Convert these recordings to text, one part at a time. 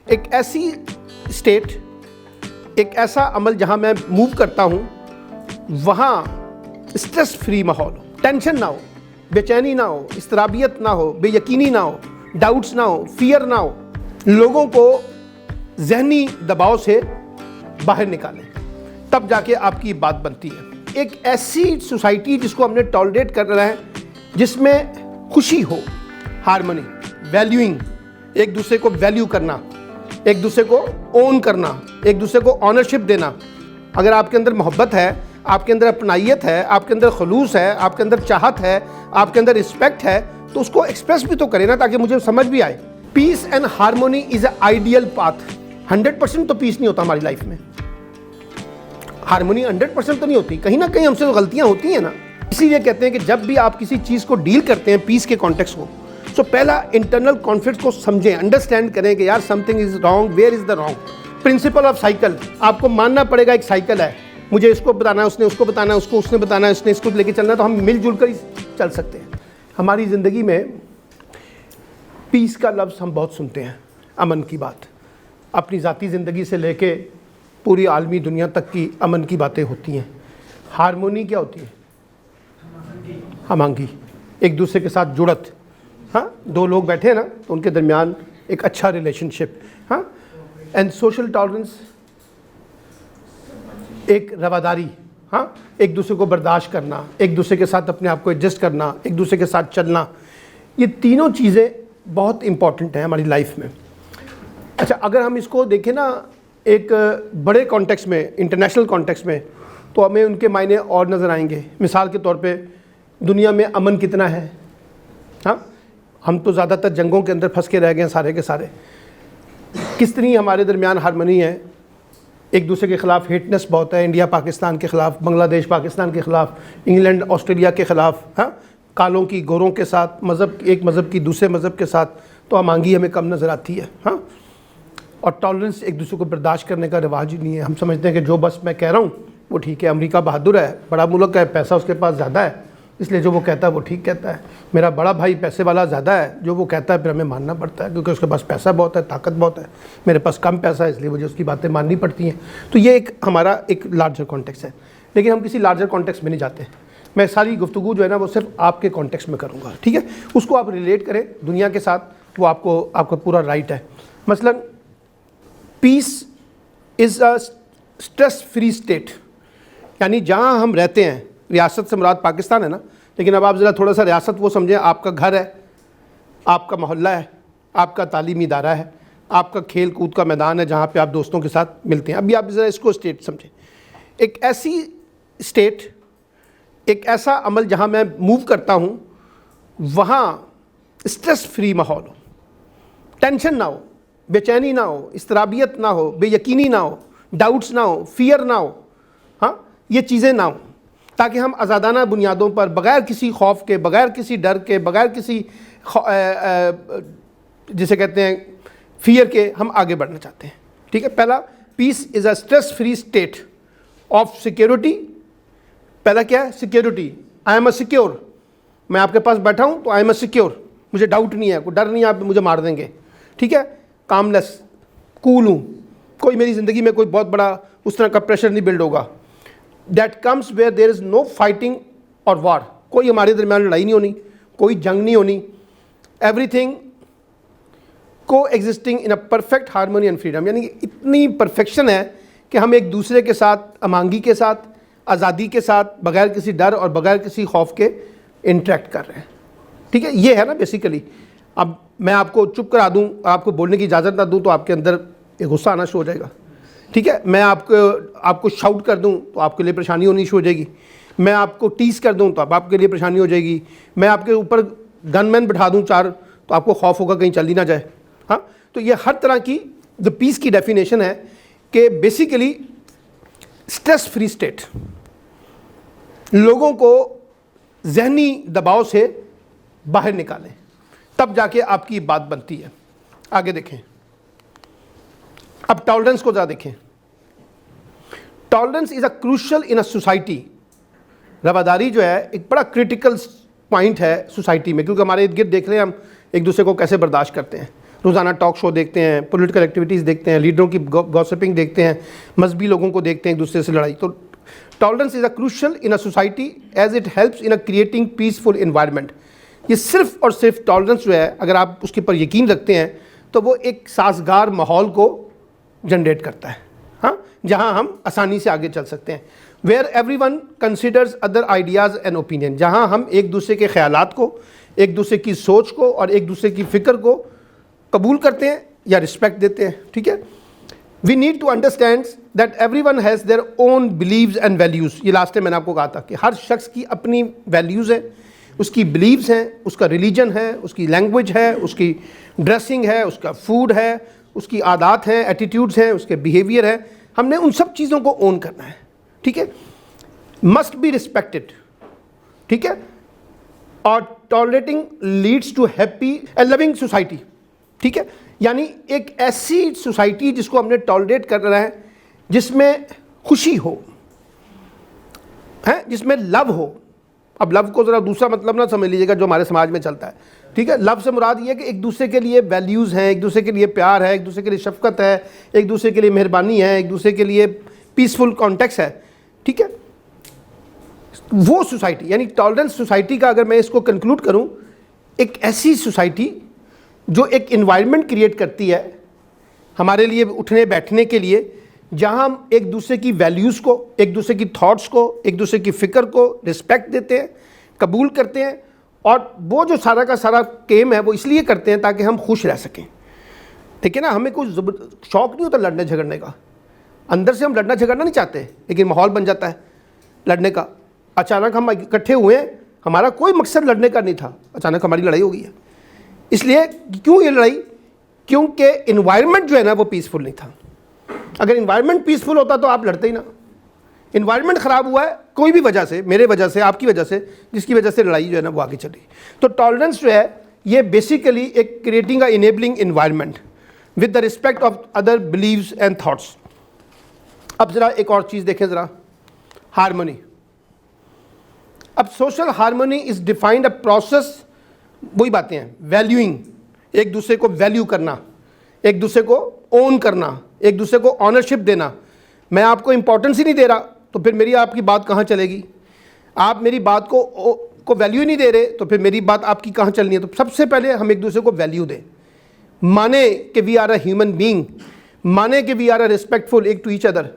एक ऐसी स्टेट, एक ऐसा अमल जहां मैं मूव करता हूं, वहां स्ट्रेस फ्री माहौल हो, टेंशन ना हो, बेचैनी ना हो, इस्तराबियत ना हो, बेयकीनी ना हो, डाउट्स ना हो, फियर ना हो, लोगों को जहनी दबाव से बाहर निकालें, तब जाके आपकी बात बनती है। एक ऐसी सोसाइटी जिसको हमने टॉलरेट कर रहा है, जिसमें खुशी हो, हार्मनी, वैल्यूइंग, एक दूसरे को वैल्यू करना, एक दूसरे को ओन करना, एक दूसरे को ऑनरशिप देना। अगर आपके अंदर मोहब्बत है, आपके अंदर अपनाइयत है, आपके अंदर खलूस है, आपके अंदर चाहत है, आपके अंदर रिस्पेक्ट है, तो उसको एक्सप्रेस भी तो करें ना, ताकि मुझे समझ भी आए। Peace and harmony is a ideal path. 100% तो पीस नहीं होता हमारी लाइफ में, हार्मोनी 100% तो नहीं होती, कहीं ना कहीं हमसे तो गलतियां होती हैं ना। इसीलिए कहते हैं कि जब भी आप किसी चीज़ को डील करते हैं पीस के कॉन्टेक्स्ट को, तो पहला इंटरनल कॉन्फ्लिक्ट को समझें, अंडरस्टैंड करें कि यार something is wrong, where is the wrong. Principle of cycle, आपको मानना पड़ेगा एक साइकिल है, मुझे इसको बताना है, उसने उसको बताना है, उसको उसने बताना है, उसने इसको लेके चलना है, तो हम मिलजुल कर ही चल सकते हैं। हमारी ज़िंदगी में पीस का लफ्ज़ हम बहुत सुनते हैं, अमन की बात, अपनी ज़ाती ज़िंदगी से लेके पूरी आलमी दुनिया तक की अमन की बातें होती हैं। हारमोनी क्या होती है? हमआहंगी, एक दूसरे के साथ जुड़त। हाँ, दो लोग बैठे हैं ना, तो उनके दरमियान एक अच्छा रिलेशनशिप। हाँ, एंड सोशल टॉलरेंस, एक रवादारी। हाँ, एक दूसरे को बर्दाश्त करना, एक दूसरे के साथ अपने आप को एडजस्ट करना, एक दूसरे के साथ चलना, ये तीनों चीज़ें बहुत इम्पॉर्टेंट हैं हमारी लाइफ में। अच्छा, अगर हम इसको देखें ना एक बड़े कॉन्टेक्स्ट में, इंटरनेशनल कॉन्टेक्स्ट में, तो हमें उनके मायने और नज़र आएंगे। मिसाल के तौर पे दुनिया में अमन कितना है? हाँ, हम तो ज़्यादातर जंगों के अंदर फंस के रह गए हैं सारे के सारे। कितनी हमारे दरमियान हारमनी है, एक दूसरे के ख़िलाफ़ हेटनेस बहुत है, इंडिया पाकिस्तान के ख़िलाफ़, बांग्लादेश पाकिस्तान के ख़िलाफ़, इंग्लैंड ऑस्ट्रेलिया के ख़िलाफ़। हाँ, कालों की गोरों के साथ, मज़हब, एक मज़हब की दूसरे मज़हब के साथ, तो हमआहंगी हमें कम नज़र आती है। हाँ, और टॉलरेंस, एक दूसरे को बर्दाश्त करने का रिवाज ही नहीं है। हम समझते हैं कि जो बस मैं कह रहा हूँ वो ठीक है, अमेरिका बहादुर है, बड़ा मुल्क है, पैसा उसके पास ज़्यादा है, इसलिए जो वो कहता है वो ठीक कहता है। मेरा बड़ा भाई पैसे वाला ज़्यादा है, जो वो कहता है फिर हमें मानना पड़ता है, क्योंकि उसके पास पैसा बहुत है, ताकत बहुत है। मेरे पास कम पैसा है, इसलिए मुझे उसकी बातें माननी पड़ती हैं। तो ये एक हमारा एक लार्जर कॉन्टेक्स्ट है, लेकिन हम किसी लार्जर कॉन्टेक्स्ट में नहीं जाते। मैं सारी गुफ्तगू जो है ना वो सिर्फ आपके कॉन्टेक्स्ट में करूँगा, ठीक है? उसको आप रिलेट करें दुनिया के साथ, वो आपका पूरा राइट है। मसलन peace is a stress free state, यानी जहाँ हम रहते हैं, रियासत से मुराद पाकिस्तान है ना, लेकिन अब आप ज़रा थोड़ा सा रियासत वो समझें, आपका घर है, आपका मोहल्ला है, आपका तालीमी इदारा है, आपका खेल कूद का मैदान है जहाँ पे आप दोस्तों के साथ मिलते हैं। अभी आप ज़रा इसको स्टेट समझें, एक ऐसी स्टेट, एक ऐसा अमल जहाँ मैं मूव करता हूँ, वहाँ स्ट्रेस फ्री माहौल हो, टेंशन ना हो, बेचैनी ना हो, इस्तराबियत ना हो, बेयकीनी ना हो, डाउट्स ना हो, फियर ना हो। हाँ, ये चीज़ें ना हो, ताकि हम आज़ादाना बुनियादों पर, बग़ैर किसी खौफ के, बग़ैर किसी डर के, बग़ैर किसी जिसे कहते हैं फियर के, हम आगे बढ़ना चाहते हैं। ठीक है, पहला, peace is a stress free state of security. पहला क्या है? Security. I am a secure, मैं आपके पास बैठा हूँ तो आई एम अ सिक्योर, मुझे डाउट नहीं है, कोई डर नहीं है आप मुझे मार देंगे। ठीक है, कामलेस, कूल हूँ, कोई मेरी ज़िंदगी में कोई बहुत बड़ा उस तरह का प्रेशर नहीं बिल्ड होगा। That comes where there is no fighting और वार, कोई हमारे दरमियान लड़ाई नहीं होनी, कोई जंग नहीं होनी। एवरीथिंग को existing in a perfect harmony and freedom, यानी इतनी परफेक्शन है कि हम एक दूसरे के साथ, हमआहंगी के साथ, आज़ादी के साथ, बग़ैर किसी डर और बग़ैर किसी खौफ के इंटरेक्ट कर रहे हैं। ठीक है, ये है ना बेसिकली। अब मैं आपको चुप करा दूं, आपको बोलने की इजाज़त ना दूं, तो आपके अंदर एक गुस्सा आना शुरू हो जाएगा। ठीक है, मैं आपको शाउट कर दूं तो आपके लिए परेशानी होनी शुरू हो जाएगी। मैं आपको टीस कर दूं तो आपके लिए परेशानी हो जाएगी। मैं आपके ऊपर गनमैन बिठा दूं 4, तो आपको खौफ होगा कहीं चल ही ना जाए। हाँ, तो ये हर तरह की जो पीस की डेफिनेशन है कि बेसिकली स्ट्रेस फ्री स्टेट, लोगों को जहनी दबाव से बाहर निकालें, तब जाके आपकी बात बनती है। आगे देखें, अब टॉलरेंस को ज़रा देखें। Tolerance is a crucial in a society. रवादारी जो है एक बड़ा क्रिटिकल पॉइंट है सोसाइटी में, क्योंकि हमारे इर्द गिर्द देख रहे हैं हम एक दूसरे को कैसे बर्दाश्त करते हैं। रोज़ाना टॉक शो देखते हैं, पॉलिटिकल एक्टिविटीज़ देखते हैं, लीडरों की गॉसिपिंग देखते हैं, मजहबी लोगों को देखते हैं एक दूसरे से लड़ाई। तो tolerance is a crucial in a society as it helps in a creating peaceful environment. ये सिर्फ और सिर्फ टॉलरेंस जो है, अगर आप उसके ऊपर यकीन रखते हैं तो वो एक साजगार माहौल को जनरेट करता है, हाँ, जहाँ हम आसानी से आगे चल सकते हैं। Where everyone considers other ideas and opinion, जहाँ हम एक दूसरे के ख्यालात को, एक दूसरे की सोच को और एक दूसरे की फ़िक्र को कबूल करते हैं या रिस्पेक्ट देते हैं, ठीक है। We need to understand that everyone has their own beliefs and values. ये लास्ट टाइम मैंने आपको कहा था कि हर शख्स की अपनी वैल्यूज़ हैं, उसकी बिलीव्स हैं, उसका रिलीजन है, उसकी लैंग्वेज है, उसकी ड्रेसिंग है, उसका फूड है, उसकी आदत हैं, एटीट्यूड्स हैं, उसके बिहेवियर है। हमने उन सब चीज़ों को ओन करना है, ठीक है। मस्ट बी रिस्पेक्टेड, ठीक है। और tolerating leads to happy and loving society, ठीक है। यानी एक ऐसी सोसाइटी जिसको हमने टॉलरेट कर रहा है, जिसमें खुशी हो, है, जिसमें लव हो। अब लव को ज़रा दूसरा मतलब ना समझ लीजिएगा जो हमारे समाज में चलता है, ठीक है। लव से मुराद ये है कि एक दूसरे के लिए वैल्यूज़ हैं, एक दूसरे के लिए प्यार है, एक दूसरे के लिए शफकत है, एक दूसरे के लिए मेहरबानी है, एक दूसरे के लिए पीसफुल कॉन्टेक्स्ट है, ठीक है। वो सोसाइटी यानी टॉलरेंस सोसाइटी का अगर मैं इसको कंक्लूड करूं, एक ऐसी सोसाइटी जो एक इन्वायरमेंट क्रिएट करती है हमारे लिए उठने बैठने के लिए, जहां हम एक दूसरे की वैल्यूज़ को, एक दूसरे की थॉट्स को, एक दूसरे की फ़िक्र को रिस्पेक्ट देते हैं, कबूल करते हैं। और वो जो सारा का सारा केम है वो इसलिए करते हैं ताकि हम खुश रह सकें, ठीक है ना। हमें कोई शौक़ नहीं होता लड़ने झगड़ने का, अंदर से हम लड़ना झगड़ना नहीं चाहते, लेकिन माहौल बन जाता है लड़ने का। अचानक हम इकट्ठे हुए, हमारा कोई मकसद लड़ने का नहीं था, अचानक हमारी लड़ाई हो गई है। इसलिए क्यों ये लड़ाई? क्योंकि इन्वायरमेंट जो है ना वो पीसफुल नहीं था। अगर इन्वायरमेंट पीसफुल होता तो आप लड़ते ही ना। इन्वायरमेंट ख़राब हुआ है कोई भी वजह से, मेरे वजह से, आपकी वजह से, जिसकी वजह से लड़ाई जो है ना वो आगे चली। तो टॉलरेंस जो है ये बेसिकली एक creating a enabling environment with the respect of other beliefs and thoughts. अब ज़रा एक और चीज़ देखें ज़रा, हारमोनी। अब social harmony is defined a process, वही बातें हैं, वैल्यूइंग, एक दूसरे को वैल्यू करना, एक दूसरे को ओन करना, एक दूसरे को ऑनरशिप देना। मैं आपको इंपॉर्टेंस ही नहीं दे रहा तो फिर मेरी आपकी बात कहाँ चलेगी? आप मेरी बात को वैल्यू ही नहीं दे रहे तो फिर मेरी बात आपकी कहाँ चलनी है? तो सबसे पहले हम एक दूसरे को वैल्यू दें, माने कि we are a human being, माने कि वी आर अ रिस्पेक्टफुल एक टू ईच अदर,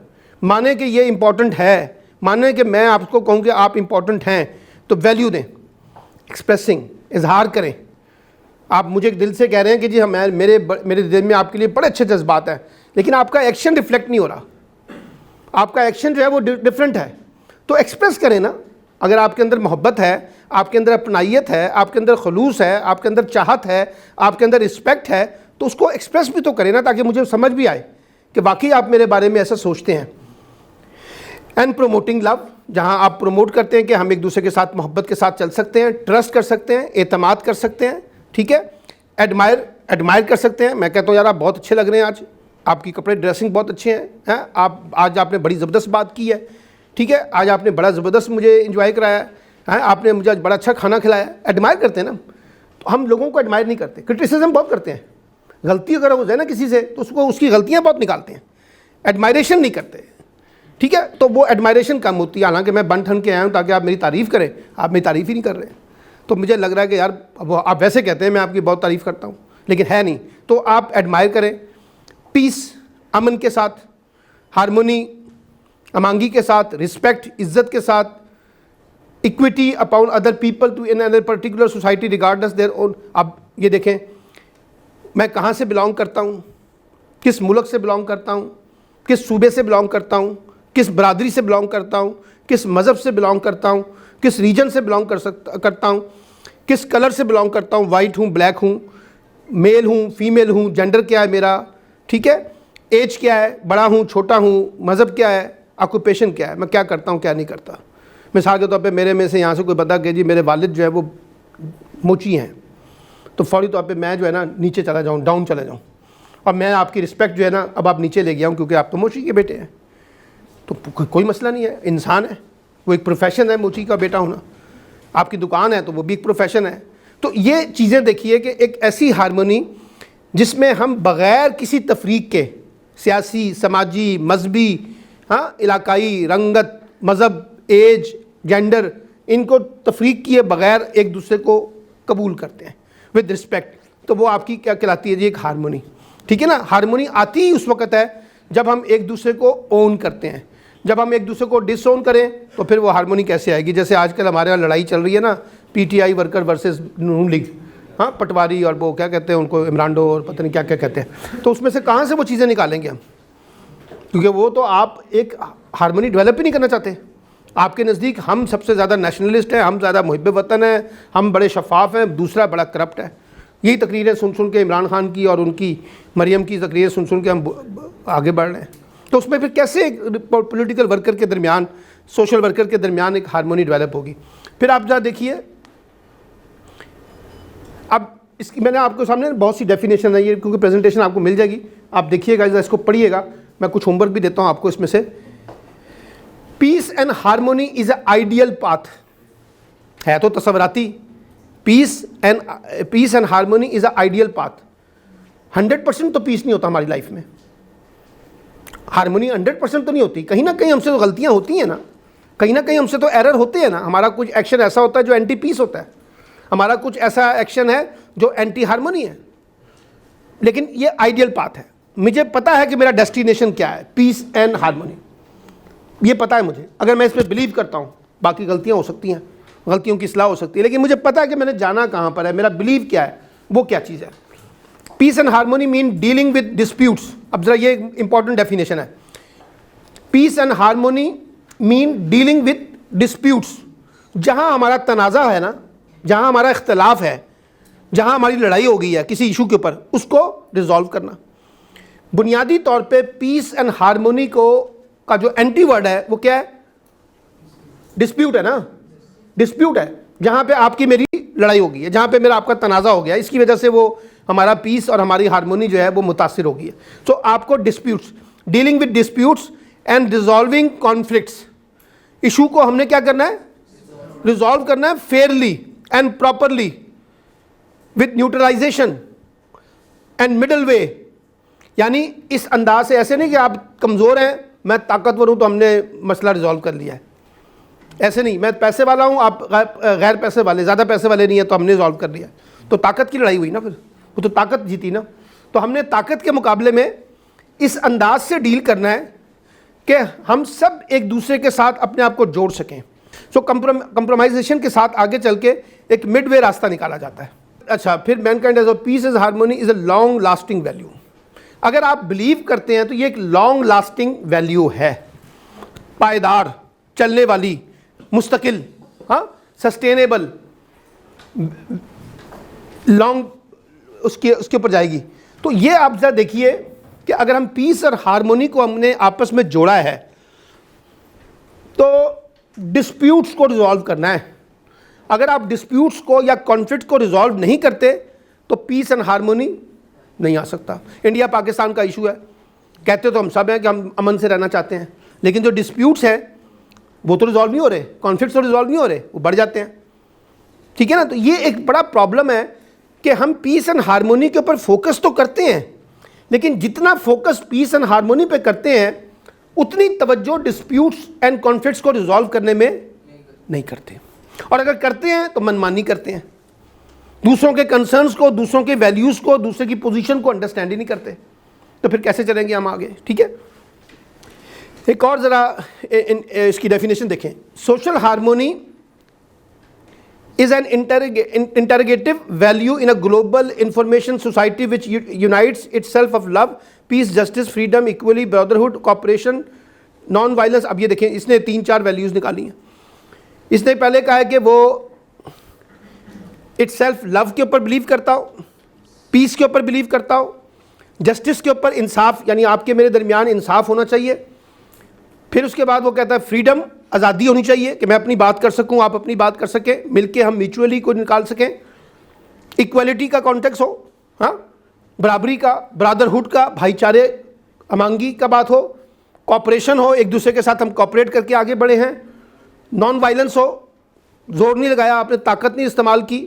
माने कि ये इंपॉर्टेंट है, माने कि मैं आपको कहूँ कि आप इंपॉर्टेंट हैं, तो वैल्यू दें। एक्सप्रेसिंग, इजहार करें। आप मुझे दिल से कह रहे हैं कि जी हम मेरे दिल में आपके लिए बड़े अच्छे जज्बात हैं, लेकिन आपका एक्शन रिफ्लेक्ट नहीं हो रहा, आपका एक्शन जो है वो डिफरेंट है। तो एक्सप्रेस करें ना। अगर आपके अंदर मोहब्बत है, आपके अंदर अपनाइयत है, आपके अंदर खलूस है, आपके अंदर चाहत है, आपके अंदर रिस्पेक्ट है, तो उसको एक्सप्रेस भी तो करें ना, ताकि मुझे समझ भी आए कि वाकई आप मेरे बारे में ऐसा सोचते हैं। एंड प्रोमोटिंग लव, जहाँ आप प्रमोट करते हैं कि हम एक दूसरे के साथ मोहब्बत के साथ चल सकते हैं, ट्रस्ट कर सकते हैं, एतमाद कर सकते हैं, ठीक है। एडमायर कर सकते हैं। मैं कहता हूँ यार आप बहुत अच्छे लग रहे हैं आज, आपकी कपड़े ड्रेसिंग बहुत अच्छे हैं, आप आज आपने बड़ी ज़बरदस्त बात की है, ठीक है, आज आपने बड़ा ज़बरदस्त मुझे इंजॉय कराया है, आपने मुझे आज बड़ा अच्छा खाना खिलाया। एडमायर करते हैं ना। तो हम लोगों को एडमायर नहीं करते, क्रिटिसिज्म बहुत करते हैं। गलती अगर हो जाए ना किसी से तो उसको उसकी गलतियाँ बहुत निकालते हैं, एडमायरेशन नहीं करते, ठीक है। तो वो एडमायरेशन कम होती है। हालांकि मैं बन ठन के आया हूँ ताकि आप मेरी तारीफ़ करें, आप मेरी तारीफ़ ही नहीं कर रहे। तो मुझे लग रहा है कि यार अब आप वैसे कहते हैं मैं आपकी बहुत तारीफ़ करता हूँ, लेकिन है नहीं। तो आप एडमायर करें, पीस, अमन के साथ, हारमोनी, अमांगी के साथ, रिस्पेक्ट, इज़्ज़त के साथ, equity upon other people to in other particular society regardless their own. अब ये देखें, मैं कहाँ से बिलोंग करता हूँ, किस मुल्क से बिलोंग करता हूँ, किस सूबे से बिलोंग करता हूँ, किस बरादरी से बिलोंग करता हूँ, किस मज़हब से बिलोंग करता हूँ, किस रीजन से बिलोंग करता हूँ, किस कलर से बिलोंग करता हूँ, वाइट हूँ, ब्लैक हूँ, मेल हूँ, फीमेल हूँ, जेंडर क्या है मेरा, ठीक है, एज क्या है, बड़ा हूँ, छोटा हूँ, मज़हब क्या है, ऑक्यूपेशन क्या है, मैं क्या करता हूँ क्या नहीं करता। मिसाल के तौर पे मेरे में से यहाँ से कोई बता कि जी मेरे वालिद जो है वो मोची हैं, तो फौरी तौर पे मैं जो है ना नीचे चला जाऊँ, डाउन चला जाऊँ, और मैं आपकी रिस्पेक्ट जो है ना अब आप नीचे ले गया हूँ क्योंकि आप तो मोची के बेटे हैं। तो कोई मसला नहीं है, इंसान है, वो एक प्रोफेशन है मोची का बेटा होना। आपकी दुकान है तो वो भी एक प्रोफेशन है। तो ये चीज़ें देखिए कि एक ऐसी हारमोनी जिसमें हम बग़ैर किसी तफरीक के, सियासी, समाजी, मजहबी, हाँ, इलाकाई, रंगत, मज़हब, एज, जेंडर, इनको तफरीक किए बग़ैर एक दूसरे को कबूल करते हैं विद रिस्पेक्ट, तो वो आपकी क्या कहलाती है जी? एक हारमोनी। ठीक है ना? हारमोनी आती ही उस वक्त है जब हम एक दूसरे को ओन करते हैं। जब हम एक दूसरे को डिसओन करें तो फिर वो हारमोनी कैसे आएगी? जैसे आजकल हमारे यहाँ लड़ाई चल रही है ना, पीटीआई वर्कर वर्सेस नून लीग, हाँ, पटवारी और वो क्या कहते हैं उनको, इमरानडो और पता नहीं क्या क्या कहते हैं। तो उसमें से कहाँ से वो चीज़ें निकालेंगे हम? क्योंकि वो तो आप एक हारमोनी डेवलप ही नहीं करना चाहते। आपके नज़दीक हम सबसे ज़्यादा नेशनलिस्ट हैं, हम ज़्यादा मुहिब वतन हैं, हम बड़े शफाफ हैं, दूसरा बड़ा करप्ट है। यही तकरीरें सुन सुन के इमरान खान की और उनकी मरियम की तकरीरें सुन सुन के हम आगे बढ़ रहे हैं। तो उसमें फिर कैसे पॉलिटिकल वर्कर के दरमियान, सोशल वर्कर के दरमियान एक हारमोनी डेवलप होगी? फिर आप जरा देखिए, अब इसकी मैंने आपको सामने बहुत सी डेफिनेशन है ये, क्योंकि प्रेजेंटेशन आपको मिल जाएगी, आप देखिएगा, इसको पढ़िएगा। मैं कुछ होमवर्क भी देता हूँ आपको इसमें से। Peace and harmony is a ideal path, है तो तसव्वुराती। Peace and harmony is a ideal path. 100% तो पीस नहीं होता हमारी लाइफ में, हारमोनी 100% तो नहीं होती। कहीं ना कहीं हमसे तो गलतियाँ होती हैं ना, कहीं ना कहीं हमसे तो एरर होते हैं ना। हमारा कुछ एक्शन ऐसा होता है जो एंटी पीस होता है, हमारा कुछ ऐसा एक्शन है जो एंटी हारमोनी है। लेकिन ये आइडियल पाथ है। मुझे पता है कि मेरा डेस्टिनेशन क्या है, पीस एंड हारमोनी, ये पता है मुझे। अगर मैं इस पर बिलीव करता हूँ, बाकी गलतियाँ हो सकती हैं, गलतियों की इस्लाह हो सकती है, लेकिन मुझे पता है कि मैंने जाना कहाँ पर है, मेरा बिलीव क्या है, वो क्या चीज़ है। Peace and harmony mean dealing with disputes. अब जरा ये इंपॉर्टेंट डेफिनेशन है। Peace and harmony mean dealing with disputes. जहाँ हमारा तनाज़ा है ना, जहाँ हमारा इख्तलाफ है, जहाँ हमारी लड़ाई हो गई है किसी इशू के ऊपर, उसको रिजॉल्व करना। बुनियादी तौर पे पीस एंड हारमोनी का जो एंटी वर्ड है वो क्या है? डिस्प्यूट है ना। डिस्प्यूट है जहाँ पे आपकी मेरी लड़ाई हो गई है, जहाँ पे मेरा आपका तनाज़ा हो गया, इसकी वजह से वो हमारा पीस और हमारी हारमोनी जो है वो मुतासिर हो गई है। तो आपको disputes, dealing with disputes and resolving conflicts, issue को हमने क्या करना है? रिजॉल्व करना है fairly and properly with neutralisation and middle way. यानी इस अंदाज से, ऐसे नहीं कि आप कमज़ोर हैं, मैं ताकतवर हूँ तो हमने मसला रिजॉल्व कर लिया है, ऐसे नहीं। मैं पैसे वाला हूँ, आप गैर पैसे वाले, ज़्यादा पैसे वाले नहीं है, तो हमने रिजॉल्व कर लिया। तो ताकत की लड़ाई हुई ना, फिर वो तो ताकत जीती ना। तो हमने ताकत के मुकाबले में इस अंदाज से डील करना है कि हम सब एक दूसरे के साथ अपने आप को जोड़ सकें। सो कंप्रोमाइजेशन के साथ आगे चल के एक मिड वे रास्ता निकाला जाता है। अच्छा, फिर mankind as a peace as harmony is a long lasting value. अगर आप बिलीव करते हैं तो ये एक लॉन्ग लास्टिंग वैल्यू है, पायदार, चलने वाली, मुस्तकिल, हाँ, सस्टेनेबल, लॉन्ग उसके ऊपर जाएगी। तो ये आप जरा देखिए कि अगर हम पीस और हारमोनी को हमने आपस में जोड़ा है तो डिस्प्यूट्स को रिजॉल्व करना है। अगर आप डिस्प्यूट्स को या कॉन्फ्लिक्ट को रिजॉल्व नहीं करते तो पीस एंड हारमोनी नहीं आ सकता। इंडिया पाकिस्तान का इशू है, कहते तो हम सब हैं कि हम अमन से रहना चाहते हैं, लेकिन जो डिस्प्यूट्स हैं वो तो रिजॉल्व नहीं हो रहे, कॉन्फ्लिक्ट्स तो रिजॉल्व नहीं हो रहे, वो बढ़ जाते हैं। ठीक है ना? तो ये एक बड़ा प्रॉब्लम है कि हम पीस एंड हारमोनी के ऊपर फोकस तो करते हैं, लेकिन जितना फोकस पीस एंड हारमोनी पे करते हैं उतनी तवज्जो डिस्प्यूट्स एंड कॉन्फ्लिक्ट्स को रिजॉल्व करने में नहीं करते। और अगर करते हैं तो मनमानी करते हैं, दूसरों के कंसर्न्स को, दूसरों के वैल्यूज़ को, दूसरे की पोजीशन को अंडरस्टैंड ही नहीं करते। तो फिर कैसे चलेंगे हम आगे? ठीक है, एक और ज़रा इसकी डेफिनेशन देखें। Social harmony is an interrogative value in a global information society which unites itself of love, peace, justice, freedom, equality, brotherhood, cooperation, non-violence। अब ये देखें, इसने 3-4 वैल्यूज़ निकाली हैं। इसने पहले कहा है कि वो itself लव के ऊपर बिलीव करता हो, पीस के ऊपर बिलीव करता हो, जस्टिस के ऊपर, इंसाफ, यानी आपके मेरे दरमियान इंसाफ होना चाहिए। फिर उसके बाद वो कहता है फ्रीडम, आज़ादी होनी चाहिए कि मैं अपनी बात कर सकूं, आप अपनी बात कर सकें, मिलके हम म्यूचुअली को निकाल सकें। इक्वलिटी का कॉन्टेक्स्ट हो, हाँ, बराबरी का, ब्रदरहुड का, भाईचारे अमांगी का बात हो, कॉपरेशन हो, एक दूसरे के साथ हम कॉपरेट करके आगे बढ़े हैं। नॉन वायलेंस हो, जोर नहीं लगाया आपने, ताकत नहीं इस्तेमाल की,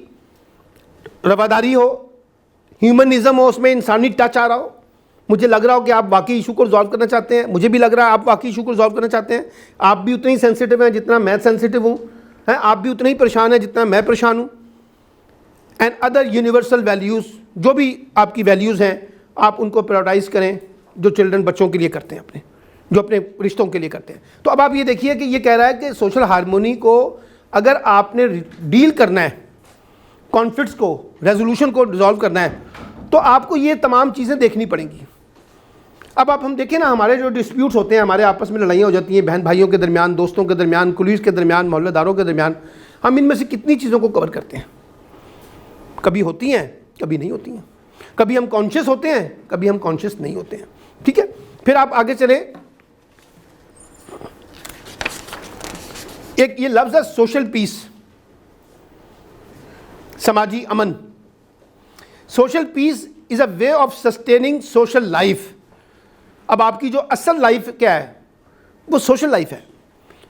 रवादारी हो, ह्यूमनिज्म हो, उसमें इंसानी टच आ रहा हो, मुझे लग रहा हो कि आप वाकई इशू को रिजॉल्व करना चाहते हैं, मुझे भी लग रहा है आप वाकई इशू को रिजॉल्व करना चाहते हैं, आप भी उतने ही सेंसिटिव हैं जितना मैं सेंसिटिव हूँ, हैं आप भी उतने ही परेशान हैं जितना मैं परेशान हूँ। एंड अदर यूनिवर्सल वैल्यूज़, जो भी आपकी वैल्यूज़ हैं, आप उनको प्रायोरिटाइज करें, जो चिल्ड्रन बच्चों के लिए करते हैं, अपने जो अपने रिश्तों के लिए करते हैं। तो अब आप ये देखिए कि ये कह रहा है कि सोशल हार्मोनी को अगर आपने डील करना है, कॉन्फ्लिक्ट्स को, रेजोल्यूशन को रिजॉल्व करना है, तो आपको ये तमाम चीज़ें देखनी पड़ेंगी। अब आप हम देखें ना, हमारे जो डिस्प्यूट्स होते हैं, हमारे आपस में लड़ाइयाँ हो जाती हैं, बहन भाइयों के दरमियान, दोस्तों के दरमियान, कुलीग के दरमियान, मोहल्लेदारों के दरमियान, हम इनमें से कितनी चीज़ों को कवर करते हैं? कभी होती हैं, कभी नहीं होती हैं, कभी हम कॉन्शियस होते हैं, कभी हम कॉन्शियस नहीं होते हैं। ठीक है, फिर आप आगे चले, एक ये लफ्ज़ है सोशल पीस, समाजी अमन। Social peace is a way of sustaining social life. अब आपकी जो असल लाइफ क्या है, वो सोशल लाइफ है।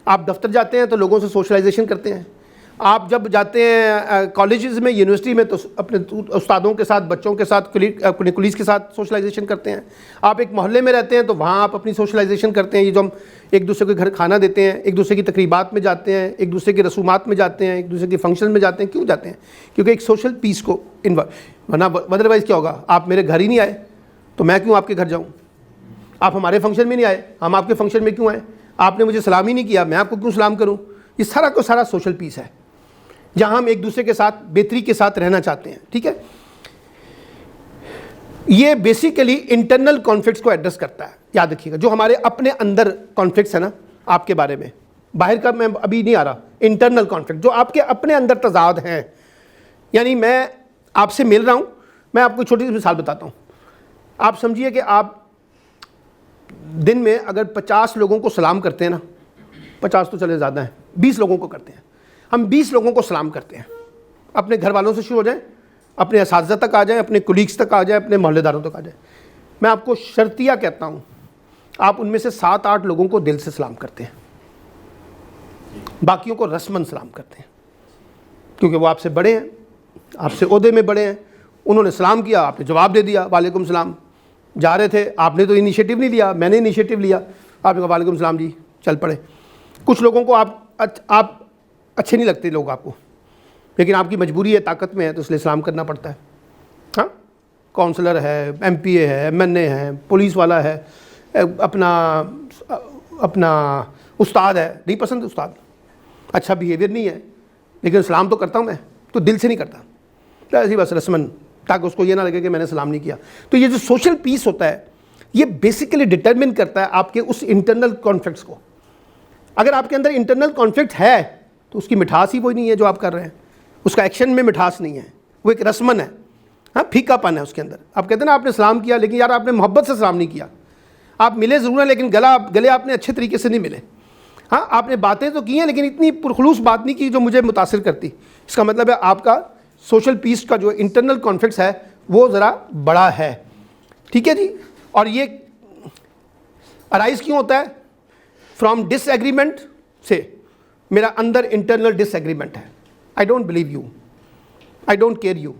आप दफ्तर जाते हैं तो लोगों से सोशलाइजेशन करते हैं, आप जब जाते हैं कॉलेजेस में, यूनिवर्सिटी में, तो अपने उस्तादों के साथ, बच्चों के साथ, अपने कुलीग के साथ सोशलाइजेशन करते हैं। आप एक मोहल्ले में रहते हैं तो वहाँ आप अपनी सोशलाइजेशन करते हैं। ये जो हम एक दूसरे के घर खाना देते हैं, एक दूसरे की तकरीबात में जाते हैं, एक दूसरे की रसूमात में जाते हैं, एक दूसरे के फंक्शन में जाते हैं, क्यों जाते हैं? क्योंकि एक सोशल पीस को वरना अदरवाइज़ क्या होगा, आप मेरे घर ही नहीं आए तो मैं क्यों आपके घर जाऊँ? आप हमारे फंक्शन में नहीं आए, हम आपके फंक्शन में क्यों आए? आपने मुझे सलाम ही नहीं किया, मैं आपको क्यों सलाम करूँ? ये सारा को सारा सोशल पीस है, जहां हम एक दूसरे के साथ बेहतरी के साथ रहना चाहते हैं। ठीक है, ये बेसिकली इंटरनल कॉन्फ्लिक्ट्स को एड्रेस करता है। याद रखिएगा, जो हमारे अपने अंदर कॉन्फ्लिक्ट्स है ना, आपके बारे में, बाहर का मैं अभी नहीं आ रहा, इंटरनल कॉन्फ्लिक्ट जो आपके अपने अंदर तजाद हैं। यानी मैं आपसे मिल रहा हूं, मैं आपको छोटी सी मिसाल बताता हूं। आप समझिए कि आप दिन में अगर 50 लोगों को सलाम करते हैं ना, 50 तो चले ज़्यादा हैं, 20 लोगों को करते हैं, हम 20 लोगों को सलाम करते हैं। अपने घर वालों से शुरू हो जाएं, अपने असातिज़ा तक आ जाएं, अपने कुलीग्स तक आ जाएं, अपने मोहल्लेदारों तक आ जाएं। मैं आपको शर्तिया कहता हूं, आप उनमें से 7-8 लोगों को दिल से सलाम करते हैं, बाकियों को रस्मन सलाम करते हैं, क्योंकि वो आपसे बड़े हैं, आपसे ओहदे में बड़े हैं। उन्होंने सलाम किया, आपने जवाब दे दिया वालेकुम सलाम। जा रहे थे, आपने तो इनिशिएटिव नहीं लिया, मैंने इनिशिएटिव लिया, आपने कहा वालेकुम सलाम जी, चल पड़े। कुछ लोगों को आप अच्छे नहीं लगते लोग आपको, लेकिन आपकी मजबूरी है, ताकत में है, तो इसलिए सलाम करना पड़ता है। हाँ, काउंसलर है, MPA है, MNA है, पुलिस वाला है, अपना उस्ताद है, नहीं पसंद उस्ताद, अच्छा बिहेवियर नहीं है, लेकिन सलाम तो करता हूँ मैं, तो दिल से नहीं करता, तो ऐसी बस रस्मन, ताकि उसको ये ना लगे कि मैंने सलाम नहीं किया। तो ये जो सोशल पीस होता है, ये बेसिकली डिटरमिन करता है आपके उस इंटरनल कॉन्फ्लिक्ट्स को। अगर आपके अंदर इंटरनल कॉन्फ्लिक्ट है तो उसकी मिठास ही वही नहीं है जो आप कर रहे हैं, उसका एक्शन में मिठास नहीं है, वो एक रस्मन है। हाँ, फीकापन है उसके अंदर। आप कहते हैं ना आपने सलाम किया, लेकिन यार आपने मोहब्बत से सलाम नहीं किया। आप मिले ज़रूर हैं, लेकिन गले आपने अच्छे तरीके से नहीं मिले। हाँ, आपने बातें तो की हैं, लेकिन इतनी पुरखलूस बात नहीं की जो मुझे मुतासिर करती। इसका मतलब है आपका सोशल पीस का जो इंटरनल कॉन्फ्लिक्ट्स है वो ज़रा बड़ा है। ठीक है जी, और ये अराइज क्यों होता है? फ्रॉम डिसएग्रीमेंट से। मेरा अंदर इंटरनल डिसएग्रीमेंट है, I don't believe you, I don't care you.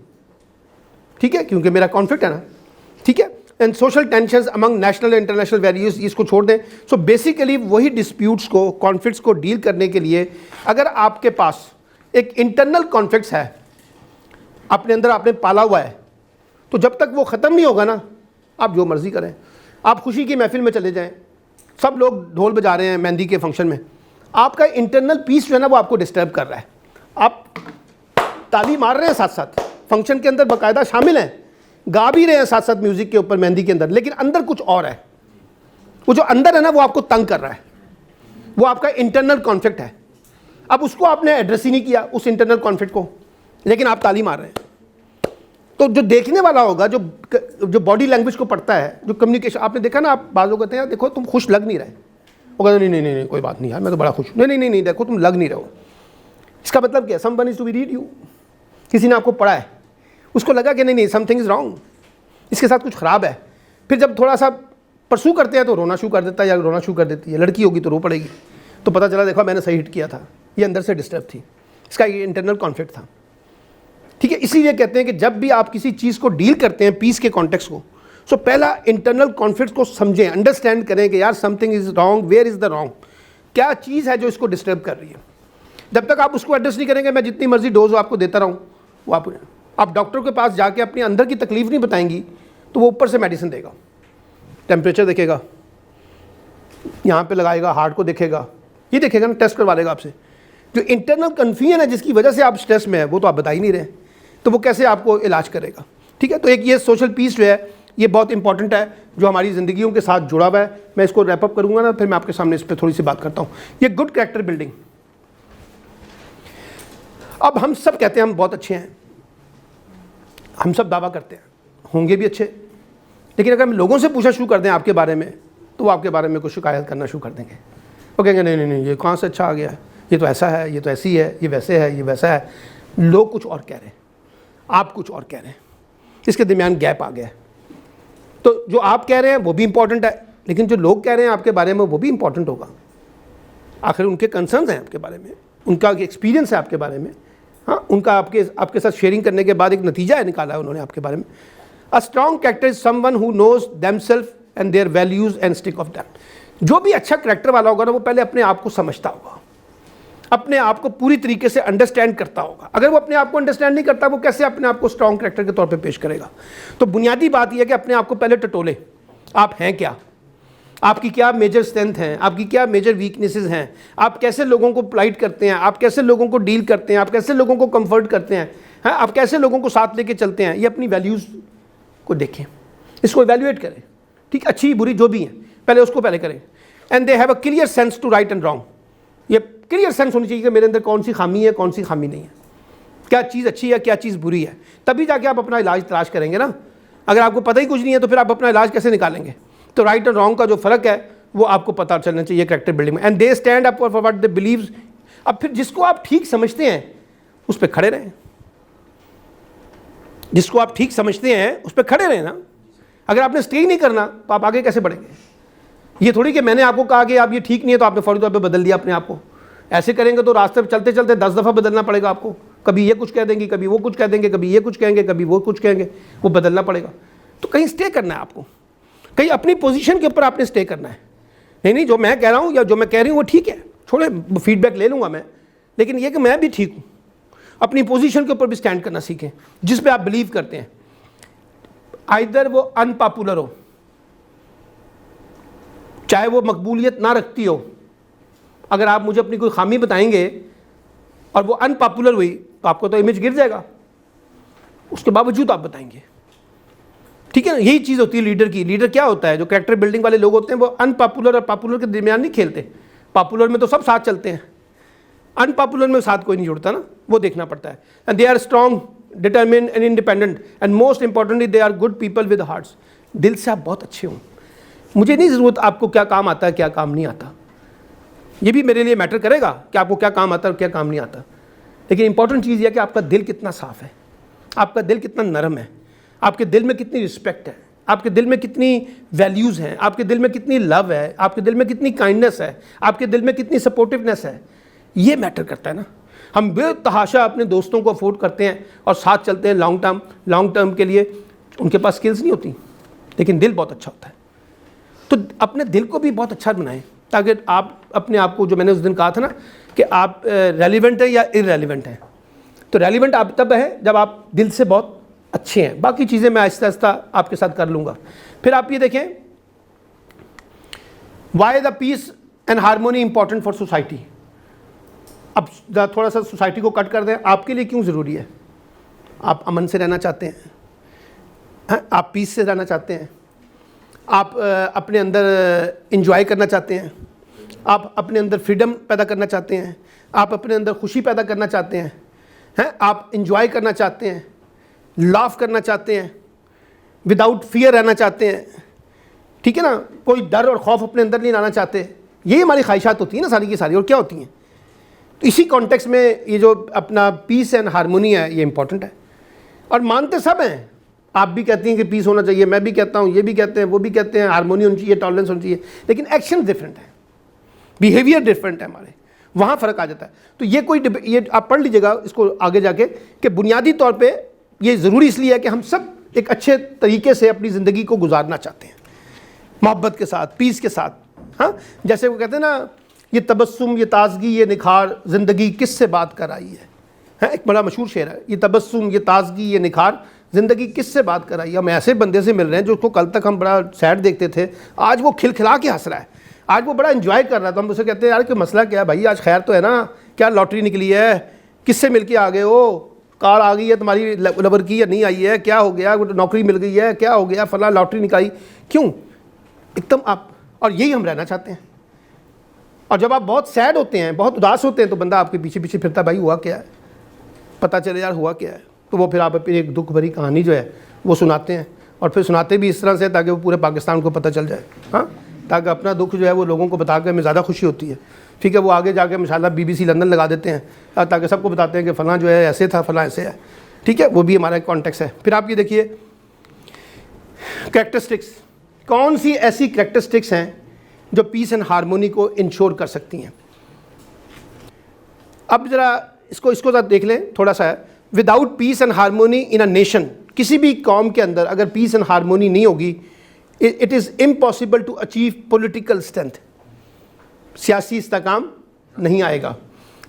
ठीक है, क्योंकि मेरा कॉन्फ्लिक्ट है ना। ठीक है, and social tensions among national and international values, इसको छोड़ दें। सो बेसिकली वही डिस्प्यूट्स को, कॉन्फ्लिक्ट्स को डील करने के लिए अगर आपके पास एक इंटरनल कॉन्फ्लिक्ट्स है, अपने अंदर आपने पाला हुआ है, तो जब तक वो ख़त्म नहीं होगा ना, आप जो मर्ज़ी करें। आप खुशी की महफिल में चले जाएं, सब लोग ढोल बजा रहे हैं मेहंदी के फंक्शन में, आपका इंटरनल पीस जो है ना वो आपको डिस्टर्ब कर रहा है। आप ताली मार रहे हैं साथ साथ, फंक्शन के अंदर बाकायदा शामिल हैं, गा भी रहे हैं साथ साथ म्यूज़िक के ऊपर, मेहंदी के अंदर, लेकिन अंदर कुछ और है। वो जो अंदर है ना वो आपको तंग कर रहा है, वो आपका इंटरनल कॉन्फ्लिक्ट है। अब उसको आपने एड्रेस ही नहीं किया, उस इंटरनल कॉन्फ्लिक्ट को, लेकिन आप ताली मार रहे हैं। तो जो देखने वाला होगा, जो बॉडी लैंग्वेज को पढ़ता है, जो कम्युनिकेशन, आपने देखा ना, आप बाज़ लोग कहते हैं देखो तुम खुश लग नहीं रहे, वो कहते नहीं नहीं नहीं कोई बात नहीं यार, मैं तो बड़ा खुश हूँ। नहीं नहीं नहीं देखो तुम लग नहीं रहे हो। इसका मतलब क्या? Someone is to be read you. किसी ने आपको पढ़ा है, उसको लगा कि नहीं नहीं समथिंग इज़ रॉन्ग, इसके साथ कुछ ख़राब है। फिर जब थोड़ा सा परसू करते हैं तो रोना शुरू कर देता है या रोना शुरू कर देती है। लड़की होगी तो रो पड़ेगी, तो पता चला देखो मैंने सही हिट किया था, ये अंदर से डिस्टर्ब थी, इसका ये इंटरनल कॉन्फ्लिक्ट था। ठीक है, इसीलिए कहते हैं कि जब भी आप किसी चीज़ को डील करते हैं पीस के कॉन्टेक्स्ट को, सो पहला इंटरनल कॉन्फ्लिक्ट को समझें, अंडरस्टैंड करें कि यार something is wrong, where is the wrong, क्या चीज़ है जो इसको डिस्टर्ब कर रही है। जब तक आप उसको एड्रेस नहीं करेंगे, मैं जितनी मर्जी डोज आपको देता रहूँ, वो आप डॉक्टर के पास जाके अपनी अंदर की तकलीफ नहीं बताएंगी तो वो ऊपर से मेडिसिन देगा, टेम्परेचर देखेगा, यहाँ पे लगाएगा, हार्ट को देखेगा, ये देखेगा ना, टेस्ट करवा लेगा आपसे। जो इंटरनल कन्फ्यूजन है जिसकी वजह से आप स्ट्रेस में है, वो तो आप बता ही नहीं रहे, तो वो कैसे आपको इलाज करेगा। ठीक है, तो एक ये सोशल पीस जो है ये बहुत इंपॉर्टेंट है, जो हमारी ज़िंदगियों के साथ जुड़ा हुआ है। मैं इसको रैप अप करूँगा ना, फिर मैं आपके सामने इस पर थोड़ी सी बात करता हूँ। ये गुड कैरेक्टर बिल्डिंग। अब हम सब कहते हैं हम बहुत अच्छे हैं, हम सब दावा करते हैं होंगे भी अच्छे, लेकिन अगर हम लोगों से पूछना शुरू कर दें आपके बारे में, तो वो आपके बारे में कुछ शिकायत करना शुरू कर देंगे। वो कहेंगे नहीं नहीं नहीं, ये कहाँ से अच्छा आ गया है, ये तो ऐसा है, ये तो ऐसी है, ये वैसे है, ये वैसा है। लोग कुछ और कह रहे हैं, आप कुछ और कह रहे हैं, इसके दरमियान गैप आ गया है। तो जो आप कह रहे हैं वो भी इंपॉर्टेंट है, लेकिन जो लोग कह रहे हैं आपके बारे में वो भी इंपॉर्टेंट होगा। आखिर उनके कंसर्न्स हैं आपके बारे में, उनका एक्सपीरियंस है आपके बारे में, हाँ, उनका आपके साथ शेयरिंग करने के बाद एक नतीजा है निकाला है उन्होंने आपके बारे में। A strong character is someone who knows themselves and their values and stick of that. जो भी अच्छा कैरेक्टर वाला होगा ना, वो पहले अपने आप को समझता होगा, अपने आप को पूरी तरीके से अंडरस्टैंड करता होगा। अगर वो अपने आप को अंडरस्टैंड नहीं करता, वो कैसे अपने आप को स्ट्रॉन्ग कैरेक्टर के तौर पे पेश करेगा। तो बुनियादी बात यह है कि अपने आप को पहले टटोले, आप हैं क्या, आपकी क्या मेजर स्ट्रेंथ हैं, आपकी क्या मेजर वीकनेसेस हैं, आप कैसे लोगों को पोलाइट करते हैं, आप कैसे लोगों को डील करते हैं, आप कैसे लोगों को कंफर्ट करते हैं, हाँ, आप कैसे लोगों को साथ लेके चलते हैं। ये अपनी वैल्यूज़ को देखें, इसको इवैल्यूएट करें, ठीक, अच्छी बुरी जो भी है, पहले उसको पहले करें। And they have a clear sense to right and wrong. ये क्लियर सेंस होनी चाहिए कि मेरे अंदर कौन सी खामी है, कौन सी खामी नहीं है, क्या चीज़ अच्छी है, क्या चीज़ बुरी है। तभी जाके आप अपना इलाज तलाश करेंगे ना। अगर आपको पता ही कुछ नहीं है तो फिर आप अपना इलाज कैसे निकालेंगे। तो राइट और रॉन्ग का जो फ़र्क है वो आपको पता चलना चाहिए कैरेक्टर बिल्डिंग में। And they stand up for what they believe. अब फिर जिसको आप ठीक समझते हैं उस पर खड़े रहें, जिसको आप ठीक समझते हैं उस पर खड़े रहें ना। अगर आपने स्टे नहीं करना तो आप आगे कैसे बढ़ेंगे। ये थोड़ी कि मैंने आपको कहा कि आप ये ठीक नहीं है तो आपने फौरी तौर पे बदल दिया अपने आप को। ऐसे करेंगे तो रास्ते पर चलते चलते 10 दफ़ा बदलना पड़ेगा आपको। कभी ये कुछ कह देंगे, कभी वो कुछ कह देंगे, कभी ये कुछ कहेंगे, कभी वो कुछ कहेंगे, वो बदलना पड़ेगा। तो कहीं स्टे करना है आपको, कहीं अपनी पोजीशन के ऊपर आपने स्टे करना है। नहीं जो मैं कह रहा हूँ या जो मैं कह रही हूँ वो ठीक है, छोड़े फीडबैक ले लूँगा मैं, लेकिन ये कि मैं भी ठीक हूँ। अपनी पोजीशन के ऊपर भी स्टैंड करना सीखें जिस पे आप बिलीव करते हैं। आइदर वो अनपॉपुलर हो, चाहे वो मकबूलियत ना रखती हो। अगर आप मुझे अपनी कोई खामी बताएंगे और वो अनपॉपुलर हुई तो आपको तो इमेज गिर जाएगा, उसके बावजूद आप बताएंगे, ठीक है ना। यही चीज़ होती है लीडर की। लीडर क्या होता है, जो कैरेक्टर बिल्डिंग वाले लोग होते हैं वो अनपॉपुलर और पॉपुलर के दरमियान नहीं खेलते। पॉपुलर में तो सब साथ चलते हैं, अनपॉपुलर में साथ कोई नहीं जुड़ता ना, वो देखना पड़ता है। And they are strong, determined and independent and most importantly they are good people with hearts. दिल से आप बहुत अच्छे हों। मुझे नहीं ज़रूरत आपको क्या काम आता है क्या काम नहीं आता, ये भी मेरे लिए मैटर करेगा कि आपको क्या काम आता है और क्या काम नहीं आता। लेकिन इंपॉर्टेंट चीज़ यह है कि आपका दिल कितना साफ़ है, आपका दिल कितना नरम है, आपके दिल में कितनी रिस्पेक्ट है, आपके दिल में कितनी वैल्यूज़ हैं, आपके दिल में कितनी लव है, आपके दिल में कितनी काइंडनेस है, आपके दिल में कितनी सपोर्टिवनेस है। ये मैटर करता है ना। हम बेतहाशा अपने दोस्तों को अफोर्ड करते हैं और साथ चलते हैं लॉन्ग टर्म के लिए। उनके पास स्किल्स नहीं होती लेकिन दिल बहुत अच्छा होता है। तो अपने दिल को भी बहुत अच्छा बनाएं ताकि आप अपने आप को, जो मैंने उस दिन कहा था ना कि आप रेलिवेंट हैं या इररेलिवेंट हैं, तो रेलिवेंट आप तब है जब आप दिल से बहुत अच्छे हैं। बाकी चीज़ें मैं आहिस्ता आहिस्ता आपके साथ कर लूँगा। फिर आप ये देखें, why the peace and harmony important for society. अब थोड़ा सा सोसाइटी को कट कर दें, आपके लिए क्यों ज़रूरी है। आप अमन से रहना चाहते हैं, आप पीस से रहना चाहते हैं, आप अपने अंदर इंजॉय करना चाहते हैं, आप अपने अंदर फ्रीडम पैदा करना चाहते हैं, आप अपने अंदर खुशी पैदा करना चाहते हैं, आप इंजॉय करना चाहते हैं, लाफ करना चाहते हैं, विदाउट फियर रहना चाहते हैं, ठीक है ना, कोई डर और खौफ अपने अंदर नहीं लाना चाहते। ये हमारी ख्वाहिशात होती हैं ना सारी की सारी, और क्या होती हैं। तो इसी कॉन्टेक्स्ट में ये जो अपना पीस एंड हारमोनी है ये इंपॉर्टेंट है। और मानते सब हैं, आप भी कहती हैं कि पीस होना चाहिए, मैं भी कहता हूँ, ये भी कहते हैं, वो भी कहते हैं, हारमोनी होनी चाहिए, टॉलरेंस होनी चाहिए, लेकिन एक्शन डिफरेंट है, बिहेवियर डिफरेंट है हमारे। वहाँ फ़र्क आ जाता है। तो ये आप पढ़ लीजिएगा इसको आगे जाके कि बुनियादी तौर पे ये ज़रूरी इसलिए है कि हम सब एक अच्छे तरीके से अपनी ज़िंदगी को गुजारना चाहते हैं, मोहब्बत के साथ, पीस के साथ। हाँ, जैसे वो कहते हैं ना, ये तबस्सुम, ये ताजगी, ये निखार, ज़िंदगी किससे बात कर आई है। एक बड़ा मशहूर शेर है, ये तबस्सुम, ये ताजगी, ये निखार, ज़िंदगी किससे बात कर आई है। हम ऐसे बंदे से मिल रहे हैं जो उसको कल तक हम बड़ा सैड देखते थे, आज वो खिलखिला के हंस रहा है, आज वो बड़ा एंजॉय कर रहा है। तो हम उसे कहते हैं यार कि मसला क्या है भाई, आज खैर तो है ना, क्या लॉटरी निकली है, किससे मिल के आ गए हो, कार आ गई है तुम्हारी लबर की या नहीं आई है, क्या हो गया, नौकरी मिल गई है, क्या हो गया, फला लॉटरी निकाली, क्यों एकदम आप। और यही हम रहना चाहते हैं। और जब आप बहुत सैड होते हैं, बहुत उदास होते हैं, तो बंदा आपके पीछे पीछे फिरता, भाई हुआ क्या है, पता चले यार हुआ क्या है। तो वो फिर आप अपनी एक दुख भरी कहानी जो है वो सुनाते हैं, और फिर सुनाते भी इस तरह से ताकि वो पूरे पाकिस्तान को पता चल जाए। हाँ, ताकि अपना दुख जो है वो लोगों को बता के हमें ज़्यादा खुशी होती है। ठीक है, वो आगे जाके माशाल्लाह BBC लंदन लगा देते हैं ताकि सबको बताते हैं कि फ़लाँ जो है ऐसे था, फ़लाँ ऐसे है। ठीक है, वो भी हमारा कॉन्टेक्स्ट है। फिर आप ये देखिए कैरेक्टरिस्टिक्स, कौन सी ऐसी कैरेक्टरिस्टिक्स हैं जो पीस एंड हारमोनी को इंश्योर कर सकती हैं। अब ज़रा इसको ज़रा देख लें थोड़ा सा। Without peace and harmony in a nation, किसी भी कौम के अंदर अगर पीस एंड हारमोनी नहीं होगी, it is impossible to achieve political strength, सियासी इस्तेकाम नहीं आएगा।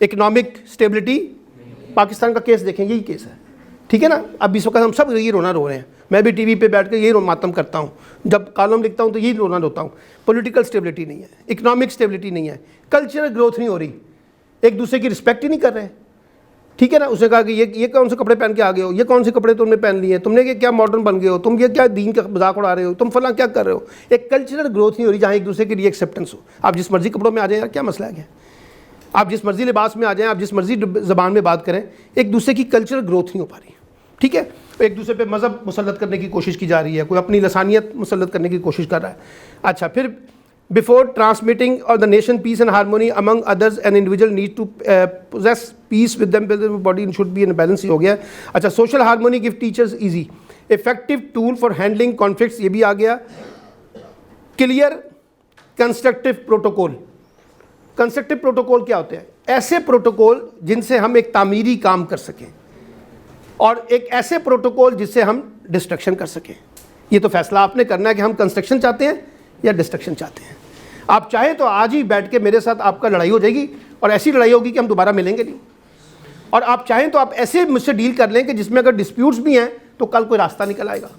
इकोनॉमिक स्टेबिलिटी, पाकिस्तान का केस देखें, यही केस है। ठीक है ना, अब इस वक्त हम सब यही रोना रो रहे हैं, मैं भी TV पे बैठ कर यही मातम करता हूँ, जब कॉलम लिखता हूँ तो यही रोना रोता हूँ। पॉलिटिकल स्टेबिलिटी नहीं है, इकोनॉमिक स्टेबिलिटी नहीं है, कल्चरल ग्रोथ नहीं हो रही, एक दूसरे की रिस्पेक्ट ही नहीं कर रहे। ठीक है ना, उसने कहा कि ये कौन से कपड़े पहन के आ गए हो, ये कौन से कपड़े तुमने पहन लिए, तुमने ये क्या मॉडर्न बन गए हो, तुम ये क्या दीन का मजाक उड़ा रहे हो, तुम फला क्या कर रहे हो। एक कल्चरल ग्रोथ नहीं हो रही जहाँ एक दूसरे के लिए एक्सेप्टेंस हो। आप जिस मर्जी कपड़ों में आ जाए यार, क्या मसला है, आप जिस मर्जी लिबास में आ जाएं, आप जिस मर्जी ज़बान में बात करें, एक दूसरे की कल्चरल ग्रोथ नहीं हो पा रही। ठीक है, एक दूसरे पे मज़हब मुसल्लत करने की कोशिश की जा रही है, कोई अपनी लसानियत मुसल्लत करने की कोशिश कर रहा है। अच्छा, फिर बिफोर ट्रांसमिटिंग और the nation peace and harmony among others an individual need to possess peace with them, body should be in balance, हो गया। अच्छा, social harmony give teachers easy effective tool for handling conflicts, ये भी आ गया। Clear constructive protocol, constructive protocol क्या होते हैं, ऐसे प्रोटोकॉल जिनसे हम एक तामीरी काम कर सकें, और एक ऐसे प्रोटोकॉल जिससे हम डिस्ट्रक्शन कर सकें। ये तो फैसला आपने करना है कि हम कंस्ट्रक्शन चाहते हैं या डिस्ट्रक्शन चाहते हैं। आप चाहें तो आज ही बैठ के मेरे साथ आपका लड़ाई हो जाएगी, और ऐसी लड़ाई होगी कि हम दोबारा मिलेंगे नहीं। और आप चाहें तो आप ऐसे मुझसे डील कर लें कि जिसमें अगर डिस्प्यूट्स भी हैं तो कल कोई रास्ता निकल आएगा।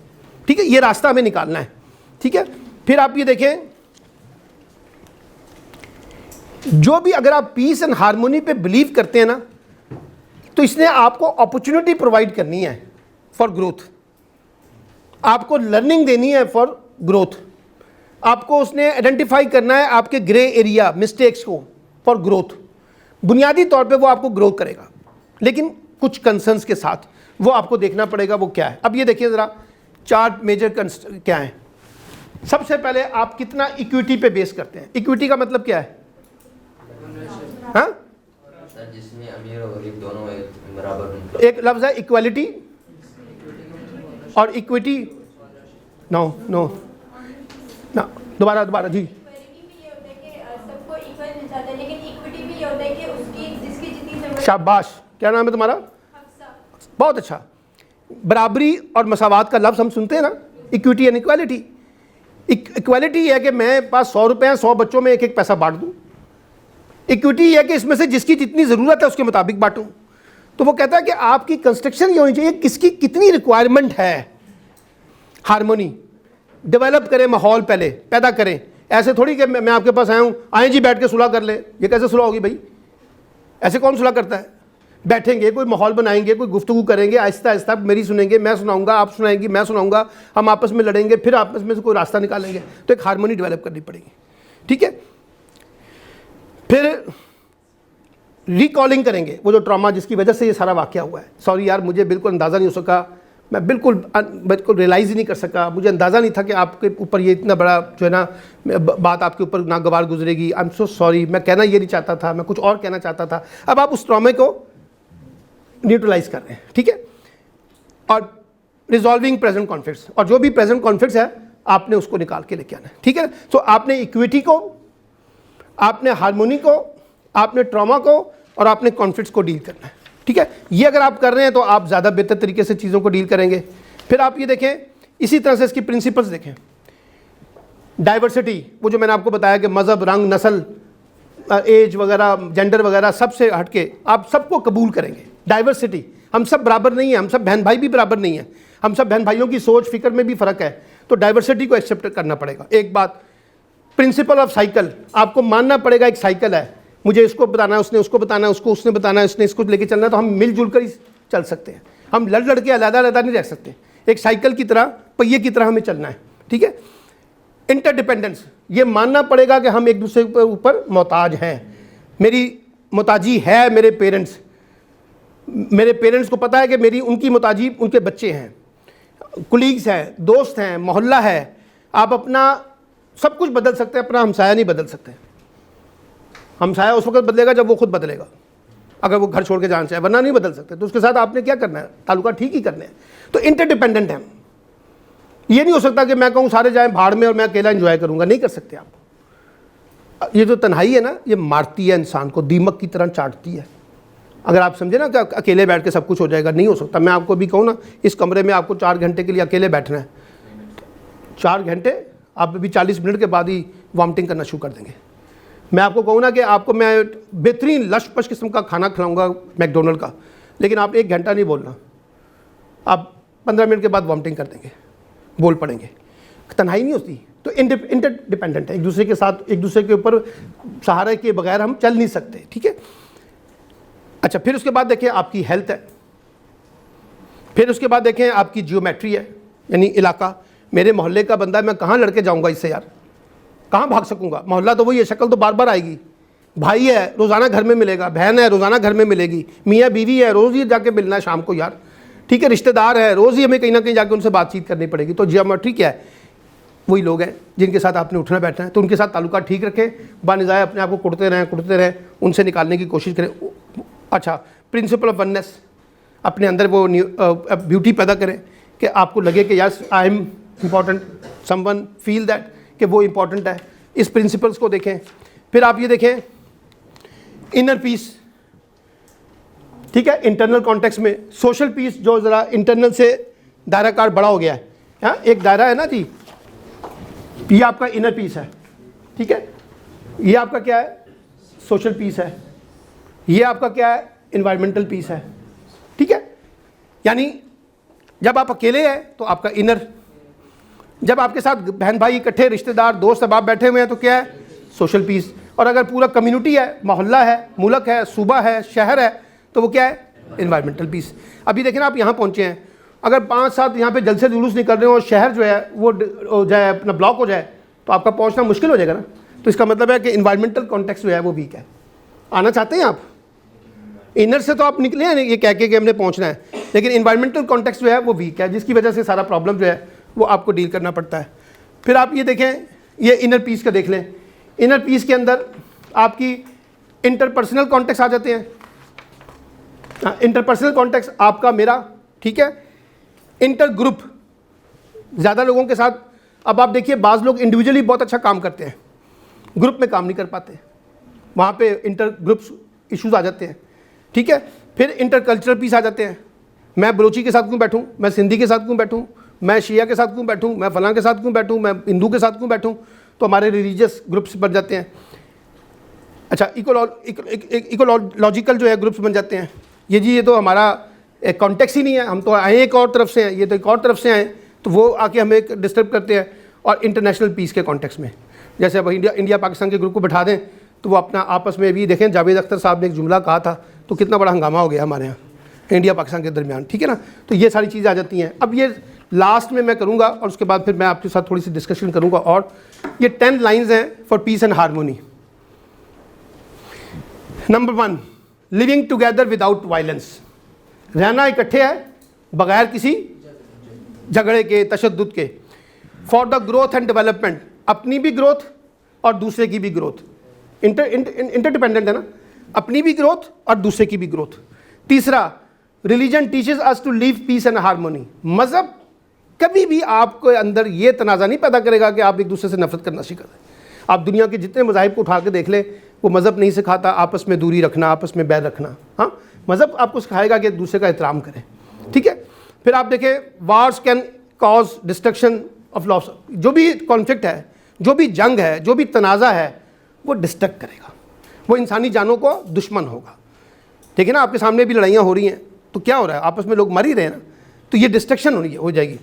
ठीक है, ये रास्ता हमें निकालना है। ठीक है, फिर आप ये देखें, जो भी अगर आप पीस एंड हारमोनी पे बिलीव करते हैं ना, तो इसने आपको अपॉर्चुनिटी प्रोवाइड करनी है फॉर ग्रोथ, आपको लर्निंग देनी है फॉर ग्रोथ, आपको उसने आइडेंटिफाई करना है आपके ग्रे एरिया मिस्टेक्स को फॉर ग्रोथ। बुनियादी तौर पे वो आपको ग्रो करेगा, लेकिन कुछ कंसर्न्स के साथ वो आपको देखना पड़ेगा वो क्या है। अब ये देखिए ज़रा, 4 मेजर क्या है। सबसे पहले आप कितना इक्विटी पे बेस करते हैं। इक्विटी का मतलब क्या है? हाँ, जिसमें अमीर और गरीब दोनों बराबर, एक लफ्ज़ है इक्वालिटी और इक्विटी। नो नो ना, दोबारा जी। शाबाश, क्या नाम है तुम्हारा? बहुत अच्छा। बराबरी और मसावात का लफ्ज़ हम सुनते हैं ना, इक्विटी एंड इक्वालिटी। इक्वालिटी है कि मेरे पास 100 रुपये हैं, 100 बच्चों में एक पैसा बांट दूं। इक्विटी है कि इसमें से जिसकी जितनी ज़रूरत है उसके मुताबिक बांटूं। तो वो कहता है कि आपकी कंस्ट्रक्शन ये होनी चाहिए, किसकी कितनी रिक्वायरमेंट है। हारमोनी डेवलप करें, माहौल पहले पैदा करें। ऐसे थोड़ी कि मैं आपके पास आया हूँ, आए जी बैठ के सुलह कर ले, ये कैसे सुलह होगी भाई? ऐसे कौन सुलह करता है? बैठेंगे, कोई माहौल बनाएंगे, कोई गुफ्तगू करेंगे, आहिस्ता आहिस्ता मेरी सुनेंगे, मैं सुनाऊंगा, आप सुनाएंगी, मैं सुनाऊंगा, हम आपस में लड़ेंगे, फिर आपस में से कोई रास्ता निकालेंगे। तो एक हारमोनी डेवलप करनी पड़ेगी। ठीक है, फिर रिकॉलिंग करेंगे वो जो ट्रॉमा जिसकी वजह से ये सारा वाकया हुआ है। सॉरी यार, मुझे बिल्कुल अंदाज़ा नहीं हो सका, मैं बिल्कुल रियलाइज़ ही नहीं कर सका, मुझे अंदाज़ा नहीं था कि आपके ऊपर ये इतना बड़ा जो है ना बात आपके ऊपर नागवार गुजरेगी। आई एम सो सॉरी, मैं कहना ये नहीं चाहता था, मैं कुछ और कहना चाहता था। अब आप उस ट्रॉमे को न्यूट्रलाइज कर रहे हैं। ठीक है, और रिजॉल्विंग प्रेजेंट कॉन्फ्लिक्ट्स, और जो भी प्रेजेंट कॉन्फ्लिक्ट्स है आपने उसको निकाल के लेके आना है। ठीक है, तो आपने इक्विटी को, आपने हारमोनी को आपने ट्रॉमा को और आपने कॉन्फ्लिक्ट्स को डील करना है, ठीक है। ये अगर आप कर रहे हैं तो आप ज़्यादा बेहतर तरीके से चीज़ों को डील करेंगे। फिर आप ये देखें, इसी तरह से इसकी प्रिंसिपल्स देखें। डाइवर्सिटी, वो जो मैंने आपको बताया कि मज़हब, रंग, नस्ल, एज वगैरह, जेंडर वगैरह सबसे हटके आप सबको कबूल करेंगे। डाइवर्सिटी, हम सब बराबर नहीं हैं, हम सब बहन भाई भी बराबर नहीं हैं, हम सब बहन भाइयों की सोच फिक्र में भी फ़र्क है, तो डाइवर्सिटी को एक्सेप्ट करना पड़ेगा। एक बात, प्रिंसिपल ऑफ साइकिल, आपको मानना पड़ेगा एक साइकिल है, मुझे इसको बताना है, उसने उसको बताना है, उसको उसने बताना है, उसने इसको लेके चलना है, तो हम मिलजुल कर ही चल सकते हैं। हम लड़ लड़ के अलग नहीं रह सकते, एक साइकिल की तरह, पहिए की तरह हमें चलना है, ठीक है। इंटरडिपेंडेंस, ये मानना पड़ेगा कि हम एक दूसरे के ऊपर मोहताज हैं। मेरी मोहताजी है मेरे पेरेंट्स को पता है कि मेरी उनकी मोहताजी उनके बच्चे हैं, कुलीग्स हैं, दोस्त हैं, मोहल्ला है। आप अपना सब कुछ बदल सकते हैं, अपना हमसाया नहीं बदल सकते। हमसाया उस वक्त बदलेगा जब वो खुद बदलेगा, अगर वो घर छोड़ के जाना चाहे, वरना नहीं बदल सकते। तो उसके साथ आपने क्या करना है, ताल्लुका ठीक ही करने हैं। तो इंटरडिपेंडेंट है। ये नहीं हो सकता कि मैं कहूँ सारे जाएं भाड़ में और मैं अकेला एंजॉय करूँगा, नहीं कर सकते आप। ये जो तन्हाई है ना, ये मारती है इंसान को, दीमक की तरह चाटती है। अगर आप समझे ना कि अकेले बैठ के सब कुछ हो जाएगा, नहीं हो सकता। मैं आपको भी कहूँ ना, इस कमरे में आपको 4 घंटे के लिए अकेले बैठना है, 4 घंटे आप अभी 40 मिनट के बाद ही वॉमिटिंग करना शुरू कर देंगे। मैं आपको कहूँ ना कि आपको मैं बेहतरीन लश-पश किस्म का खाना खिलाऊँगा मैकडोनल्ड का, लेकिन आप 1 घंटा नहीं बोलना, आप 15 मिनट के बाद वॉमिटिंग कर देंगे, बोल पड़ेंगे। तन्हाई नहीं होती। तो इंटरडिपेंडेंट है, एक दूसरे के साथ, एक दूसरे के ऊपर सहारे के बगैर हम चल नहीं सकते, ठीक है। अच्छा, फिर उसके बाद देखें आपकी हेल्थ है, फिर उसके बाद देखें आपकी जियोमेट्री है, यानी इलाका। मेरे मोहल्ले का बंदा है, मैं कहाँ लड़के जाऊँगा इससे यार, कहाँ भाग सकूँगा। मोहल्ला तो वही है, शक्ल तो बार बार आएगी। भाई है, रोज़ाना घर में मिलेगा, बहन है, रोज़ाना घर में मिलेगी, मियाँ बीवी है, रोज़ ही जाके मिलना है शाम को यार, ठीक है। रिश्तेदार है, रोज़ ही हमें कहीं ना कहीं जाके उनसे बातचीत करनी पड़ेगी। तो जियोमेट्री क्या है, वही लोग हैं जिनके साथ आपने उठना बैठना है। तो उनके साथ ताल्लुका ठीक रखें, बानिज़ाय अपने आप को कुटते रहें, उनसे निकालने की कोशिश करें। अच्छा, प्रिंसिपल ऑफ वननेस, अपने अंदर वो ब्यूटी पैदा करें कि आपको लगे कि yes I am important, someone feel that कि वो इम्पॉर्टेंट है। इस प्रिंसिपल्स को देखें। फिर आप ये देखें इनर पीस, ठीक है, इंटरनल कॉन्टेक्स्ट में। सोशल पीस जो ज़रा इंटरनल से दायरा कार बड़ा हो गया है, हाँ, एक दायरा है ना जी, ये आपका इनर पीस है, ठीक है। ये आपका क्या है, सोशल पीस है। ये आपका क्या है, इन्वायरमेंटल पीस है, ठीक है। यानी जब आप अकेले हैं तो आपका इनर, जब आपके साथ बहन भाई इकट्ठे, रिश्तेदार, दोस्त अब आप बैठे हुए हैं तो क्या है, सोशल पीस। और अगर पूरा कम्युनिटी है, मोहल्ला है, मुल्क है, सूबा है, शहर है, तो वो क्या है, इन्वायरमेंटल पीस। अभी देखें ना, आप यहाँ पहुँचे हैं, अगर 5-7 यहाँ पे जलसे जुलूस निकल रहे हो और शहर जो है वो हो जाए, अपना ब्लॉक हो जाए, तो आपका पहुँचना मुश्किल हो जाएगा ना। तो इसका मतलब है कि इन्वायरमेंटल कॉन्टेक्स्ट जो है वो वीक है। आना चाहते हैं आप, इनर से तो आप निकले हैं ये कह के कि हमने पहुँचना है, लेकिन इन्वायरमेंटल कॉन्टेक्स्ट जो है वो वीक है, जिसकी वजह से सारा प्रॉब्लम जो है वो आपको डील करना पड़ता है। फिर आप ये देखें, ये इनर पीस का देख लें। इनर पीस के अंदर आपकी इंटरपर्सनल कॉन्टेक्स्ट आ जाते हैं। इंटरपर्सनल कॉन्टेक्स्ट आपका मेरा, ठीक है। इंटर ग्रुप, ज़्यादा लोगों के साथ। अब आप देखिए, बाज़ लोग इंडिविजुअली बहुत अच्छा काम करते हैं, ग्रुप में काम नहीं कर पाते, वहाँ पे इंटर ग्रुप्स इश्यूज़ आ जाते हैं, ठीक है। फिर इंटर कल्चरल पीस आ जाते हैं। मैं बलोची के साथ क्यों बैठूँ, मैं सिंधी के साथ क्यों बैठूँ, मैं शिया के साथ क्यों बैठूँ, मैं फलां के साथ क्यों बैठूँ, मैं हिंदू के साथ क्यों बैठूँ, तो हमारे रिलीजियस ग्रुप्स बन जाते हैं। अच्छा, इकोलॉजिकल जो है ग्रुप्स बन जाते हैं। ये तो हमारा एक कॉन्टेक्स्ट ही नहीं है, हम तो आए एक और तरफ से हैं, ये तो एक और तरफ से आए, तो वो आके हमें डिस्टर्ब करते हैं। और इंटरनेशनल पीस के कॉन्टेक्स्ट में, जैसे अब इंडिया पाकिस्तान के ग्रुप को बैठा दें तो वो अपना आपस में भी देखें, जावेद अख्तर साहब ने एक जुमला कहा था तो कितना बड़ा हंगामा हो गया हमारे यहाँ इंडिया पाकिस्तान के दरमियान, ठीक है ना। तो ये सारी चीज़ें आ जाती हैं। अब ये लास्ट में मैं करूँगा और उसके बाद फिर मैं आपके साथ थोड़ी सी डिस्कशन करूँगा। और ये 10 लाइन्स हैं for piece and harmony. Number 1, living together without violence, रहना इकट्ठे है बगैर किसी झगड़े के, तशद्दुद के। For the growth and development, अपनी भी ग्रोथ और दूसरे की भी ग्रोथ, इंटरडिपेंडेंट है ना, अपनी भी ग्रोथ और दूसरे की भी ग्रोथ। तीसरा, religion teaches us to live peace and harmony, मज़हब कभी भी आपको अंदर ये तनाज़ा नहीं पैदा करेगा कि आप एक दूसरे से नफरत करना सीख दें। आप दुनिया के जितने मज़ाहिब को उठा के देख लें, वो मज़हब नहीं सिखाता आपस में दूरी रखना, आपस में बैर रखना। हाँ, मज़हब आपको सिखाएगा कि दूसरे का एहतराम करें, ठीक है। फिर आप देखें, wars can cause destruction of loss. जो भी कॉन्फ्लिक्ट है, जो भी जंग है, जो भी तनाज़ा है, वो डिस्ट्रक्ट करेगा, वो इंसानी जानों को दुश्मन होगा, ठीक है ना। आपके सामने भी लड़ाइयाँ हो रही हैं तो क्या हो रहा है, आपस में लोग मर ही रहे हैं ना, तो ये डिस्ट्रक्शन हो जाएगी।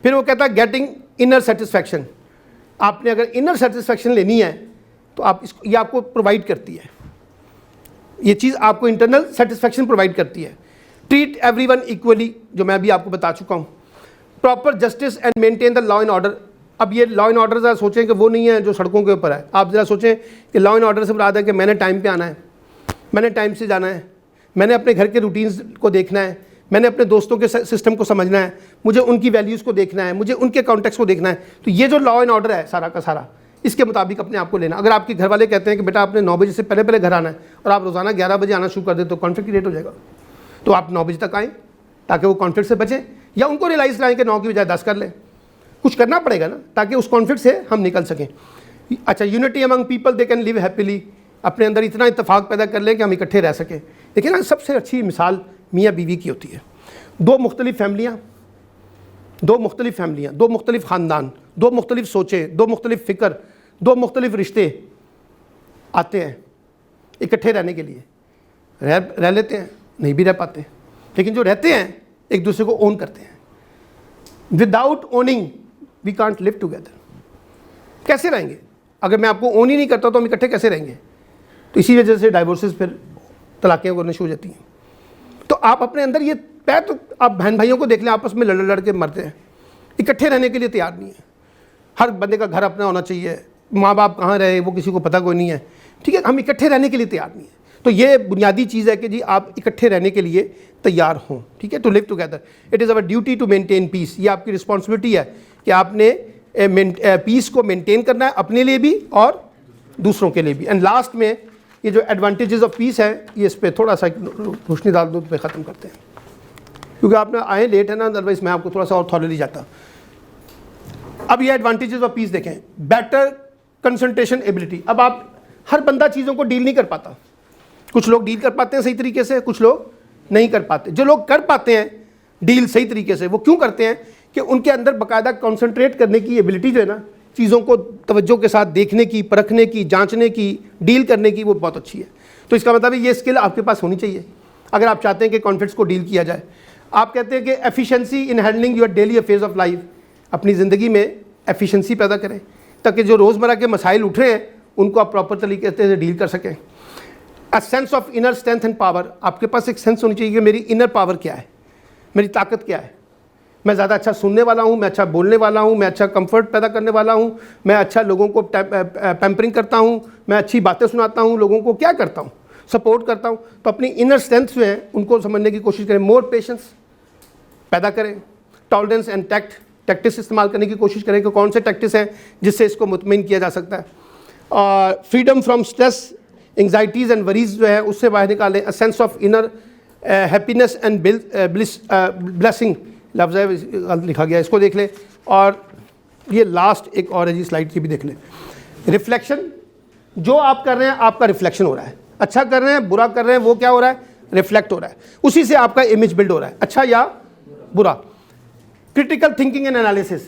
फिर वो कहता है गेटिंग इनर सेटिस्फैक्शन। आपने अगर इनर सेटिस्फैक्शन लेनी है तो आप इसको, ये आपको प्रोवाइड करती है, ये चीज़ आपको इंटरनल सेटिस्फैक्शन प्रोवाइड करती है। ट्रीट एवरीवन इक्वली, जो मैं अभी आपको बता चुका हूँ। Proper justice and maintain the law and order. अब ये लॉ एंड ऑर्डर ज़रा सोचें कि वो नहीं है जो सड़कों के ऊपर है। आप ज़रा सोचें कि लॉ एंड ऑर्डर से मुराद है कि मैंने टाइम पे आना है, मैंने टाइम से जाना है, मैंने अपने घर के रूटीन्स को देखना है, मैंने अपने दोस्तों के सिस्टम को समझना है, मुझे उनकी वैल्यूज़ को देखना है, मुझे उनके कॉन्टेक्स्ट को देखना है। तो ये जो लॉ एंड ऑर्डर है सारा का सारा, इसके मुताबिक अपने आप को लेना। अगर आपके घर वाले कहते हैं कि बेटा आपने 9 बजे से पहले पहले घर आना है और आप रोज़ाना 11 बजे आना शुरू कर दें तो कॉन्फ्लिक्ट क्रिएट हो जाएगा। तो आप 9 बजे तक आएँ ताकि वो कॉन्फ्लिक्ट से बचें, या उनको रियलाइज़ कराएं कि 9 की बजाय 10 कर लें। कुछ करना पड़ेगा ना ताकि उस कॉन्फ्लिक्ट से हम निकल सकें। अच्छा, unity among people they can live happily. अपने अंदर इतना इत्तेफाक पैदा कर लें कि हम इकट्ठे रह सकें। देखिए ना, सबसे अच्छी मिसाल मियाँ बीवी की होती है। दो मुख्तलिफ फैमिलियाँ, दो मुख्तलिफ ख़ानदान, दो मुख्तलिफ सोचें, दो मुख्तलिफ फ़िक्र, दो मुख्तलिफ रिश्ते आते हैं इकट्ठे रहने के लिए। रह लेते हैं, नहीं भी रह पाते, लेकिन जो रहते हैं एक दूसरे को ओन करते हैं। Without owning we can't live together. कैसे रहेंगे अगर मैं आपको ओन ही नहीं करता तो हम इकट्ठे कैसे रहेंगे? तो इसी वजह से डाइवोर्सेस, फिर तलाक़ें होने शुरू हो जाती हैं। तो आप अपने अंदर ये तो आप बहन भाइयों को देख लें, आपस में लड़ के मरते हैं, इकट्ठे रहने के लिए तैयार नहीं है। हर बंदे का घर अपना होना चाहिए, माँ बाप कहाँ रहे वो किसी को पता कोई नहीं है, ठीक है। हम इकट्ठे रहने के लिए तैयार नहीं है। तो ये बुनियादी चीज़ है कि जी आप इकट्ठे रहने के लिए तैयार हों, ठीक है। To live together, it is our duty to maintain peace. ये आपकी रिस्पॉन्सिबिलिटी है कि आपने पीस को मेंटेन करना है, अपने लिए भी और दूसरों के लिए भी। एंड लास्ट में ये जो एडवांटेजेस ऑफ पीस है, ये इस पर थोड़ा सा रोशनी डाल दो पे ख़त्म करते हैं, क्योंकि आपने आए लेट है ना, अदरवाइज मैं आपको थोड़ा सा और थॉरली जाता। अब ये एडवांटेजेस ऑफ पीस देखें। Better concentration ability. अब आप, हर बंदा चीज़ों को डील नहीं कर पाता। कुछ लोग डील कर पाते हैं सही तरीके से, कुछ लोग नहीं कर पाते। जो लोग कर पाते हैं डील सही तरीके से, वो क्यों करते हैं कि उनके अंदर बाकायदा कंसंट्रेट करने की एबिलिटी जो है ना, चीज़ों को तवज्जो के साथ देखने की, परखने की, जांचने की, डील करने की, वो बहुत अच्छी है। तो इसका मतलब है ये स्किल आपके पास होनी चाहिए अगर आप चाहते हैं कि कॉन्फ्लिक्ट्स को डील किया जाए। आप कहते हैं कि efficiency in handling your daily affairs of life. अपनी ज़िंदगी में एफिशिएंसी पैदा करें ताकि जो रोज़मर्रा के मसाइल उठ रहे हैं उनको आप प्रॉपर तरीके से डील कर सकें। A sense of inner strength and power. आपके पास एक सेंस होनी चाहिए कि मेरी इनर पावर क्या है, मेरी ताकत क्या है। मैं ज़्यादा अच्छा सुनने वाला हूँ, मैं अच्छा बोलने वाला हूँ, मैं अच्छा कंफर्ट पैदा करने वाला हूँ, मैं अच्छा लोगों को पैम्परिंग करता हूँ, मैं अच्छी बातें सुनाता हूँ, लोगों को क्या करता हूँ, सपोर्ट करता हूँ। तो अपनी इनर स्ट्रेंथ जो है उनको समझने की कोशिश करें। मोर पेशेंस पैदा करें। टॉलरेंस एंड टैक्टिस इस्तेमाल करने की कोशिश करें कि कौन से टैक्टिस हैं जिससे इसको मुतमिन किया जा सकता है। और freedom from stress, anxieties and worries जो है उससे बाहर निकालें। A sense of inner happiness and blessing लफ्ज़ है, लिखा गया, इसको देख लें। और ये लास्ट एक और है जी, स्लाइड की भी देख लें। रिफ्लेक्शन, जो आप कर रहे हैं आपका रिफ्लेक्शन हो रहा है। अच्छा कर रहे हैं, बुरा कर रहे हैं, वो क्या हो रहा है, रिफ्लेक्ट हो रहा है। उसी से आपका इमेज बिल्ड हो रहा है, अच्छा या बुरा। क्रिटिकल थिंकिंग एंड एनालिसिस,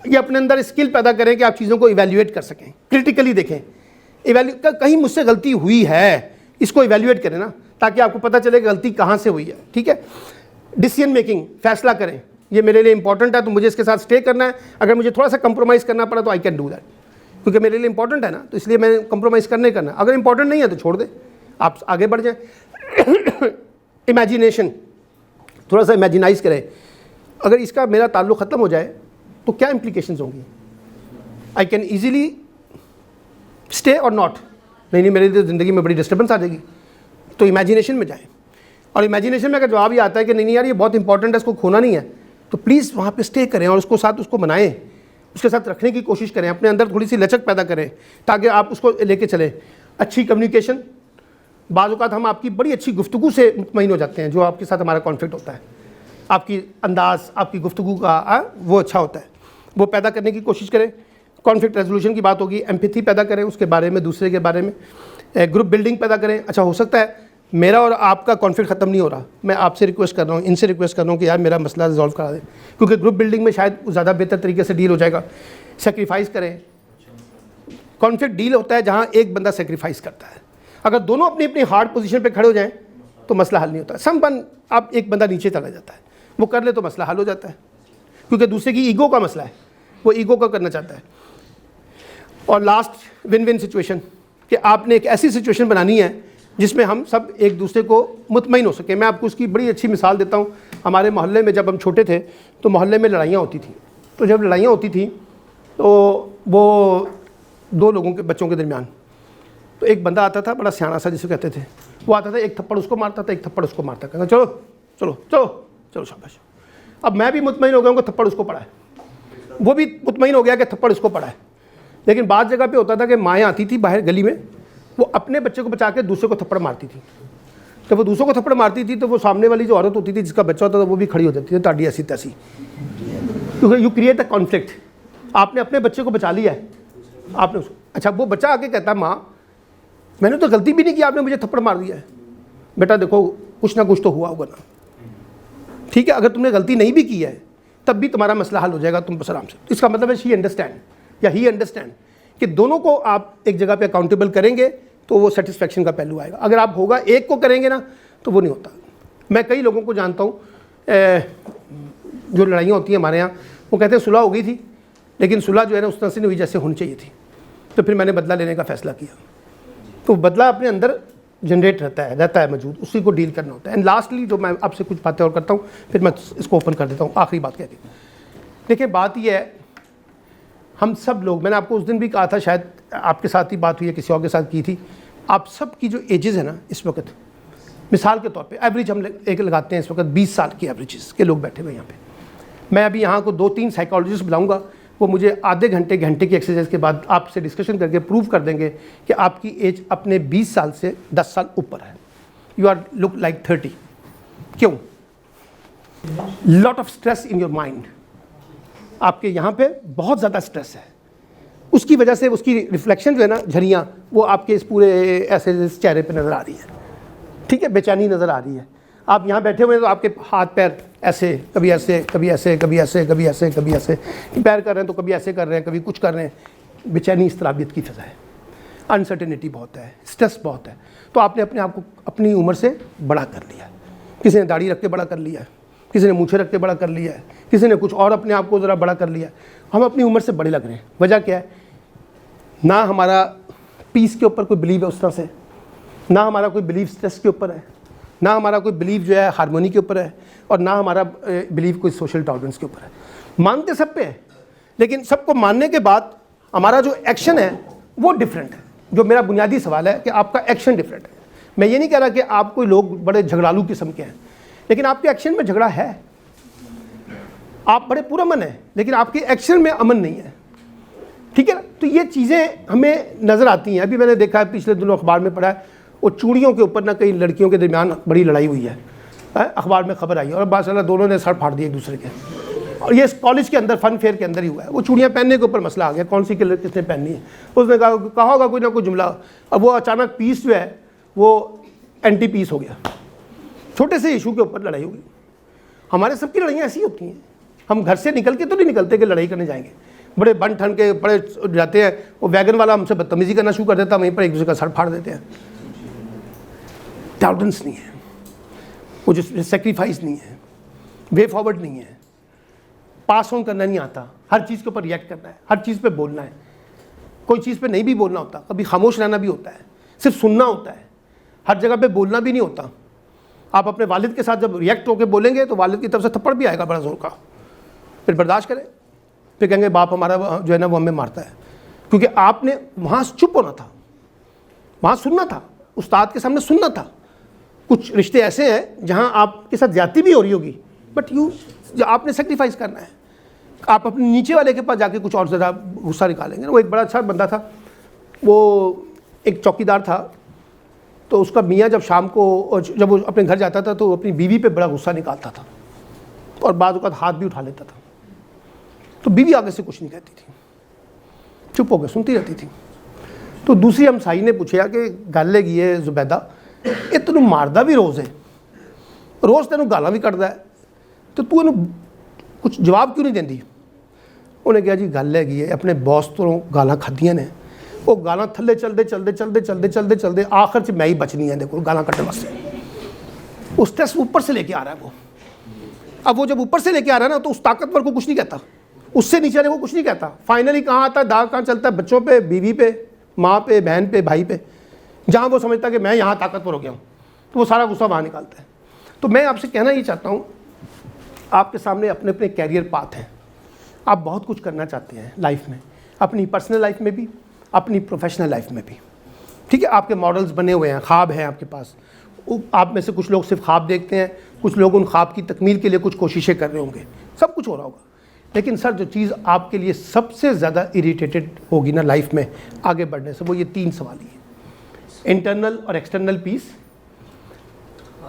ये अपने अंदर स्किल पैदा करें कि आप चीज़ों को इवैल्यूएट कर सकें, क्रिटिकली देखें। कहीं मुझसे गलती हुई है, इसको इवैल्यूएट करें ना, ताकि आपको पता चले कि गलती कहाँ से हुई है, ठीक है। डिसीजन मेकिंग, फैसला करें, ये मेरे लिए इंपॉर्टेंट है तो मुझे इसके साथ स्टे करना है। अगर मुझे थोड़ा सा कंप्रोमाइज़ करना पड़ा तो आई कैन डू दैट, क्योंकि मेरे लिए इंपॉर्टेंट है ना, तो इसलिए मैं कंप्रोमाइज़ करना। अगर इंपॉर्टेंट नहीं है तो छोड़ दें, आप आगे बढ़ जाएं। इमेजिनेशन, थोड़ा सा इमेजिनाइज करें, अगर इसका मेरा ताल्लुक़ ख़त्म हो जाए तो क्या इम्प्लीकेशंस होंगी। आई कैन ईजीली स्टे और नॉट, नहीं मेरे लिए ज़िंदगी में बड़ी डिस्टर्बेंस आ जाएगी। तो इमेजिनेशन में जाएं, और इमेजिनेशन में अगर जवाब ये आता है कि नहीं यार ये बहुत इंपॉर्टेंट है, इसको खोना नहीं है, तो प्लीज़ वहाँ पे स्टे करें और उसको बनाएं, उसके साथ रखने की कोशिश करें, अपने अंदर थोड़ी सी लचक पैदा करें ताकि आप उसको लेके चलें। अच्छी कम्युनिकेशन, बाज़ औक़ात हम आपकी बड़ी अच्छी गुफ्तगू से मुतमईन हो जाते हैं, जो आपके साथ हमारा कॉन्फ्लिक्ट होता है, आपकी अंदाज़, आपकी गुफ्तगू का वो अच्छा होता है, वो पैदा करने की कोशिश करें। कॉन्फ्लिक्ट रेजोल्यूशन की बात होगी, एम्पैथी पैदा करें उसके बारे में, दूसरे के बारे में। ग्रुप बिल्डिंग पैदा करें। अच्छा, हो सकता है मेरा और आपका कॉन्फ्लिक्ट ख़त्म नहीं हो रहा, मैं आपसे रिक्वेस्ट कर रहा हूँ, इनसे रिक्वेस्ट कर रहा हूँ कि यार मेरा मसला रिजॉल्व करा दें, क्योंकि ग्रुप बिल्डिंग में शायद ज़्यादा बेहतर तरीके से डील हो जाएगा। सेक्रीफाइस करें। कॉन्फ्लिक्ट डील होता है जहाँ एक बंदा सेक्रीफाइस करता है। अगर दोनों अपनी अपनी हार्ड पोजीशन पे खड़े हो जाएं तो मसला हल नहीं होता। समवन आप एक बंदा नीचे चला जाता है, वो कर ले तो मसला हल हो जाता है, क्योंकि दूसरे की ईगो का मसला है, वो ईगो का करना चाहता है। और लास्ट विन विन सिचुएशन, कि आपने एक ऐसी सिचुएशन बनानी है जिसमें हम सब एक दूसरे को मुतमईन हो सके। मैं आपको उसकी बड़ी अच्छी मिसाल देता हूँ। हमारे मोहल्ले में जब हम छोटे थे तो मोहल्ले में लड़ाइयाँ होती थी, तो जब लड़ाइयाँ होती थी तो वो दो लोगों के बच्चों के दरमियान, तो एक बंदा आता था बड़ा सियाना सा जिसे कहते थे, वो आता था एक थप्पड़ उसको मारता था, एक थप्पड़ उसको मारता, कहता चलो चलो चलो चलो शाबाश। अब मैं भी मुतमईन हो गया हूँ कि थप्पड़ उसको पड़ा है, वो भी मुतमईन हो गया कि थप्पड़ उसको पड़ा है। लेकिन बाद जगह पे होता था कि माएँ आती थी बाहर गली में, वो अपने बच्चे को बचा के दूसरे को थप्पड़ मारती थी। जब वो दूसरों को थप्पड़ मारती थी तो वो सामने वाली जो औरत होती थी जिसका बच्चा होता था वो भी खड़ी हो जाती थी, ताड़ी ऐसी तैसी, क्योंकि यू क्रिएट अ कॉन्फ्लिक्ट। आपने अपने बच्चे को बचा लिया है, आपने उसको, अच्छा वो बच्चा आके कहता है माँ मैंने तो गलती भी नहीं की, आपने मुझे थप्पड़ मार दिया है। बेटा देखो कुछ ना कुछ तो हुआ होगा ना, ठीक है, अगर तुमने गलती नहीं भी की है तब भी तुम्हारा मसला हल हो जाएगा, तुम बस आराम से। इसका मतलब है शी अंडरस्टैंड या ही अंडरस्टैंड कि दोनों को आप एक जगह पे अकाउंटेबल करेंगे तो वो सेटिस्फैक्शन का पहलू आएगा। अगर आप होगा एक को करेंगे ना तो वो नहीं होता। मैं कई लोगों को जानता हूँ जो लड़ाइयाँ होती हैं हमारे यहाँ, वो कहते हैं सुलह हो गई थी लेकिन सुलह जो है ना उस तरह से नहीं हुई जैसे होनी चाहिए थी, तो फिर मैंने बदला लेने का फ़ैसला किया। तो बदला अपने अंदर जनरेट रहता है मौजूद, उसी को डील करना होता है। एंड लास्टली जो मैं आपसे कुछ बातें और करता हूँ फिर मैं इसको ओपन कर देता हूँ, आखिरी बात कहती हूँ। देखिए बात यह है, हम सब लोग, मैंने आपको उस दिन भी कहा था, शायद आपके साथ ही बात हुई है, किसी और के साथ की थी, आप सब की जो एजेस है ना इस वक्त, मिसाल के तौर पे एवरेज हम एक लगाते हैं इस वक्त 20 साल की एवरेजेस के लोग बैठे हुए यहाँ पे। मैं अभी यहाँ को 2-3 साइकोलॉजिस्ट बुलाऊंगा, वो मुझे आधे घंटे की एक्सरसाइज के बाद आपसे डिस्कशन करके प्रूव कर देंगे कि आपकी एज अपने 20 साल से 10 साल ऊपर है। You are look like 30। क्यों? Lot of stress in your mind, आपके यहाँ पे बहुत ज़्यादा स्ट्रेस है, उसकी वजह से उसकी रिफ्लेक्शन जो है ना, झरियाँ, वो आपके इस पूरे ऐसे चेहरे पे नज़र आ रही है, ठीक है, बेचैनी नज़र आ रही है। आप यहाँ बैठे हुए हैं तो आपके हाथ पैर ऐसे, कभी ऐसे कभी ऐसे कभी ऐसे कभी ऐसे कभी ऐसे पैर कर रहे हैं, तो कभी ऐसे कर रहे हैं, कभी कुछ कर रहे हैं। बेचैनी, इस्तराबियत की फ़ज़ा है, अनसर्टेनिटी बहुत है, स्ट्रेस बहुत है। तो आपने अपने आप को अपनी उम्र से बड़ा कर लिया। किसी ने दाढ़ी रख के बड़ा कर लिया है, किसी ने मूछें रख के बड़ा कर लिया है, किसी ने कुछ और अपने आप को ज़रा बड़ा कर लिया। हम अपनी उम्र से बड़े लग रहे हैं। वजह क्या है? ना हमारा पीस के ऊपर कोई बिलीव है उस तरह से, ना हमारा कोई बिलीव स्ट्रेस के ऊपर है, ना हमारा कोई बिलीव जो है हारमोनी के ऊपर है, और ना हमारा बिलीव कोई सोशल टॉलरेंस के ऊपर है। मानते सब पे है, लेकिन सबको मानने के बाद हमारा जो एक्शन है वो डिफरेंट है। जो मेरा बुनियादी सवाल है कि आपका एक्शन डिफरेंट है। मैं ये नहीं कह रहा कि आप कोई लोग बड़े झगड़ालू किस्म के हैं, लेकिन आपके एक्शन में झगड़ा है। आप बड़े पुरअमन हैं लेकिन आपके एक्शन में अमन नहीं है, ठीक है ना? तो ये चीज़ें हमें नज़र आती हैं। अभी मैंने देखा है, पिछले दिनों अखबार में पढ़ा है, वो चूड़ियों के ऊपर ना कई लड़कियों के दरमियान बड़ी लड़ाई हुई है, अखबार में खबर आई है, और माशाल्लाह दोनों ने सर फाड़ दिए एक दूसरे के। और ये कॉलेज के अंदर, फन फेयर के अंदर ही हुआ है। वो चूड़ियाँ पहनने के ऊपर मसला आ गया, कौन सी कलर किसने पहननी है। उसने कहा होगा कोई ना कोई जुमला, अब वो अचानक पीस जो है वो एंटी पीस हो गया। छोटे से इशू के ऊपर लड़ाई होगी। हमारे सबकी लड़ाइयाँ ऐसी होती हैं। हम घर से निकल के तो नहीं निकलते कि लड़ाई करने जाएंगे। बड़े बन ठन के बड़े जाते हैं, वो वैगन वाला हमसे बदतमीजी करना शुरू कर देता है, वहीं पर एक दूसरे का सर फाड़ देते हैं। टॉलरेंस नहीं है, वो जो सेक्रीफाइस नहीं है, वे फॉरवर्ड नहीं है, पास ऑन करना नहीं आता, हर चीज़ के ऊपर रिएक्ट करना है, हर चीज़ पे बोलना है, कोई चीज़ पे नहीं भी बोलना होता, कभी खामोश रहना भी होता है, सिर्फ सुनना होता है, हर जगह पे बोलना भी नहीं होता। आप अपने वालिद के साथ जब रिएक्ट होकर बोलेंगे तो वालिद की तरफ से थप्पड़ भी आएगा बड़ा जोर का, फिर बर्दाश्त करें, फिर कहेंगे बाप हमारा जो है ना वो हमें मारता है, क्योंकि आपने वहाँ चुप होना था, वहाँ सुनना था, उस्ताद के सामने सुनना था। कुछ रिश्ते ऐसे हैं जहाँ आपके साथ ज्यादती भी हो रही होगी, बट आपने सेक्रीफाइस करना है। आप अपने नीचे वाले के पास जाके कुछ और ज़रा गुस्सा निकालेंगे। वो एक बड़ा अच्छा बंदा था, वो एक चौकीदार था, तो उसका मियाँ जब शाम को जब वो अपने घर जाता था तो वो अपनी बीवी पे बड़ा गुस्सा निकालता था और बाद वक़्त हाथ भी उठा लेता था। तो बीवी आगे से कुछ नहीं कहती थी, चुप होकर सुनती रहती थी। तो दूसरी हमसाई ने पूछा कि गल हैगी है जुबैदा, ये तेन मारदा भी रोज़ है, रोज़ तेन गालां भी कड्डदा है, तो तू इनू कुछ जवाब क्यों नहीं देंदी? उन्हें कहा जी गल हैगी है अपने बॉस तो गालां खादियां ने, वो गालां थल्ले चलते चलते चलते चलते चलते चलते आखिर च मैं ही बचनी है देखो गालां कट्टने वास्ते। उस स्ट्रेस ऊपर से लेके आ रहा है वो। अब वो जब ऊपर से लेके आ रहा है ना तो उस ताकतवर को कुछ नहीं कहता, उससे नीचे वाले को कुछ नहीं कहता। फाइनली कहाँ आता है दाग, कहाँ चलता है? बच्चों पे, बीवी पे, माँ पे, बहन पे, भाई पे। जहाँ वो समझता है कि मैं यहाँ ताकतवर हो गया हूँ तो वो सारा गुस्सा वहाँ निकालता है। तो मैं आपसे कहना ये चाहता हूँ, आपके सामने अपने अपने कैरियर पाथ हैं, आप बहुत कुछ करना चाहते हैं लाइफ में, अपनी पर्सनल लाइफ में भी, अपनी प्रोफेशनल लाइफ में भी। ठीक है, आपके मॉडल्स बने हुए हैं, ख्वाब हैं आपके पास। आप में से कुछ लोग सिर्फ ख्वाब देखते हैं, कुछ लोग उन ख्वाब की तकमील के लिए कुछ कोशिशें कर रहे होंगे, सब कुछ हो रहा होगा। लेकिन सर जो चीज़ आपके लिए सबसे ज़्यादा इरिटेटेड होगी ना लाइफ में आगे बढ़ने से, वो ये 3 सवाल ही है: इंटरनल और एक्सटर्नल पीस,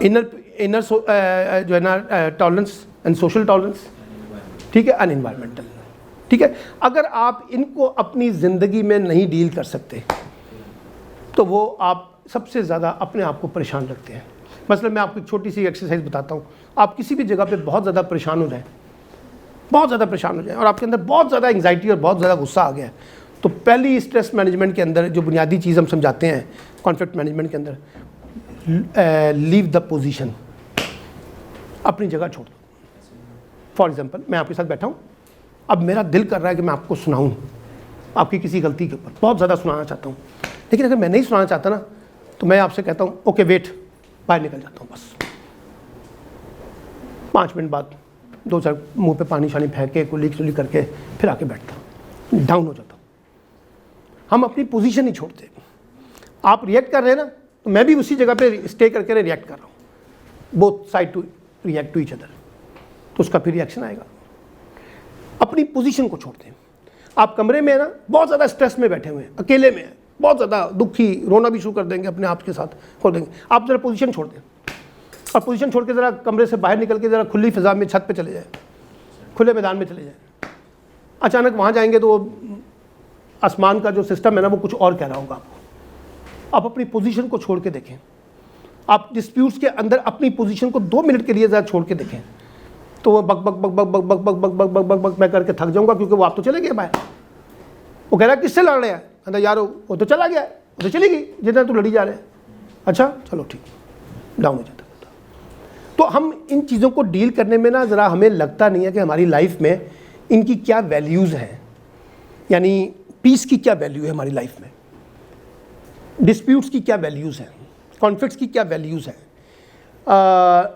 इनर जो है ना टॉलरेंस एंड सोशल टॉलरेंस, ठीक है, एंड एनवायरमेंटल। ठीक है, अगर आप इनको अपनी ज़िंदगी में नहीं डील कर सकते तो वो आप सबसे ज़्यादा अपने आप को परेशान रखते हैं। मतलब मैं आपको एक छोटी सी एक्सरसाइज बताता हूँ। आप किसी भी जगह पे बहुत ज़्यादा परेशान हो जाएं, बहुत ज़्यादा परेशान हो जाएं और आपके अंदर बहुत ज़्यादा एंग्जाइटी और बहुत ज़्यादा गुस्सा आ गया है, तो पहली स्ट्रेस मैनेजमेंट के अंदर जो बुनियादी चीज़ हम समझाते हैं कॉन्फ्लिक्ट मैनेजमेंट के अंदर, लीव द पोजीशन, अपनी जगह छोड़ दो। फॉर एग्जांपल मैं आपके साथ बैठा हूँ, अब मेरा दिल कर रहा है कि मैं आपको सुनाऊँ आपकी किसी गलती के ऊपर, बहुत ज़्यादा सुनाना चाहता हूँ, लेकिन अगर मैं नहीं सुनाना चाहता ना तो मैं आपसे कहता हूँ ओके वेट, बाहर निकल जाता हूँ। बस 5 मिनट बाद 2-4 मुँह पे पानी शानी फेंक के कुली करके फिर आके बैठता हूँ, डाउन हो जाता हूँ। हम अपनी पोजीशन नहीं छोड़ते। आप रिएक्ट कर रहे हैं ना, तो मैं भी उसी जगह पे स्टे करके रिएक्ट कर रहा हूँ, both side to react to each other, तो उसका फिर रिएक्शन आएगा। अपनी पोजीशन को छोड़ते हैं। आप कमरे में है ना, बहुत ज़्यादा स्ट्रेस में बैठे हुए हैं, अकेले में हैं, बहुत ज़्यादा दुखी, रोना भी शुरू कर देंगे अपने आप के साथ, खोल देंगे। आप ज़रा पोजीशन छोड़ दें और पोजीशन छोड़ के ज़रा कमरे से बाहर निकल के ज़रा खुली फिजा में छत पे चले जाए, खुले मैदान में चले जाए। अचानक वहाँ जाएंगे तो आसमान का जो सिस्टम है ना वो कुछ और कह रहा होगा आपको। आप अपनी पोजीशन को छोड़ के देखें। आप डिस्प्यूट्स के अंदर अपनी पोजीशन को 2 मिनट के लिए ज़रा छोड़ के देखें, तो वो बक बक बक बक बक बक बक बक बक बक बक बक मैं करके थक जाऊँगा, क्योंकि वो आप तो चले गए बाहर। वो कह रहा है किससे लड़ रहे हैं? कहता यार वो तो चला गया, वो तो चली गई जितना तू लड़ी जा रहे हैं। अच्छा चलो ठीक, डाउन हो जाता। तो हम इन चीज़ों को डील करने में ना ज़रा हमें लगता नहीं है कि हमारी लाइफ में इनकी क्या वैल्यूज़ हैं, यानी पीस की क्या वैल्यू है हमारी लाइफ में, डिस्प्यूट्स की क्या वैल्यूज़ हैं, कॉन्फ्लिक्ट्स की क्या वैल्यूज़ हैं,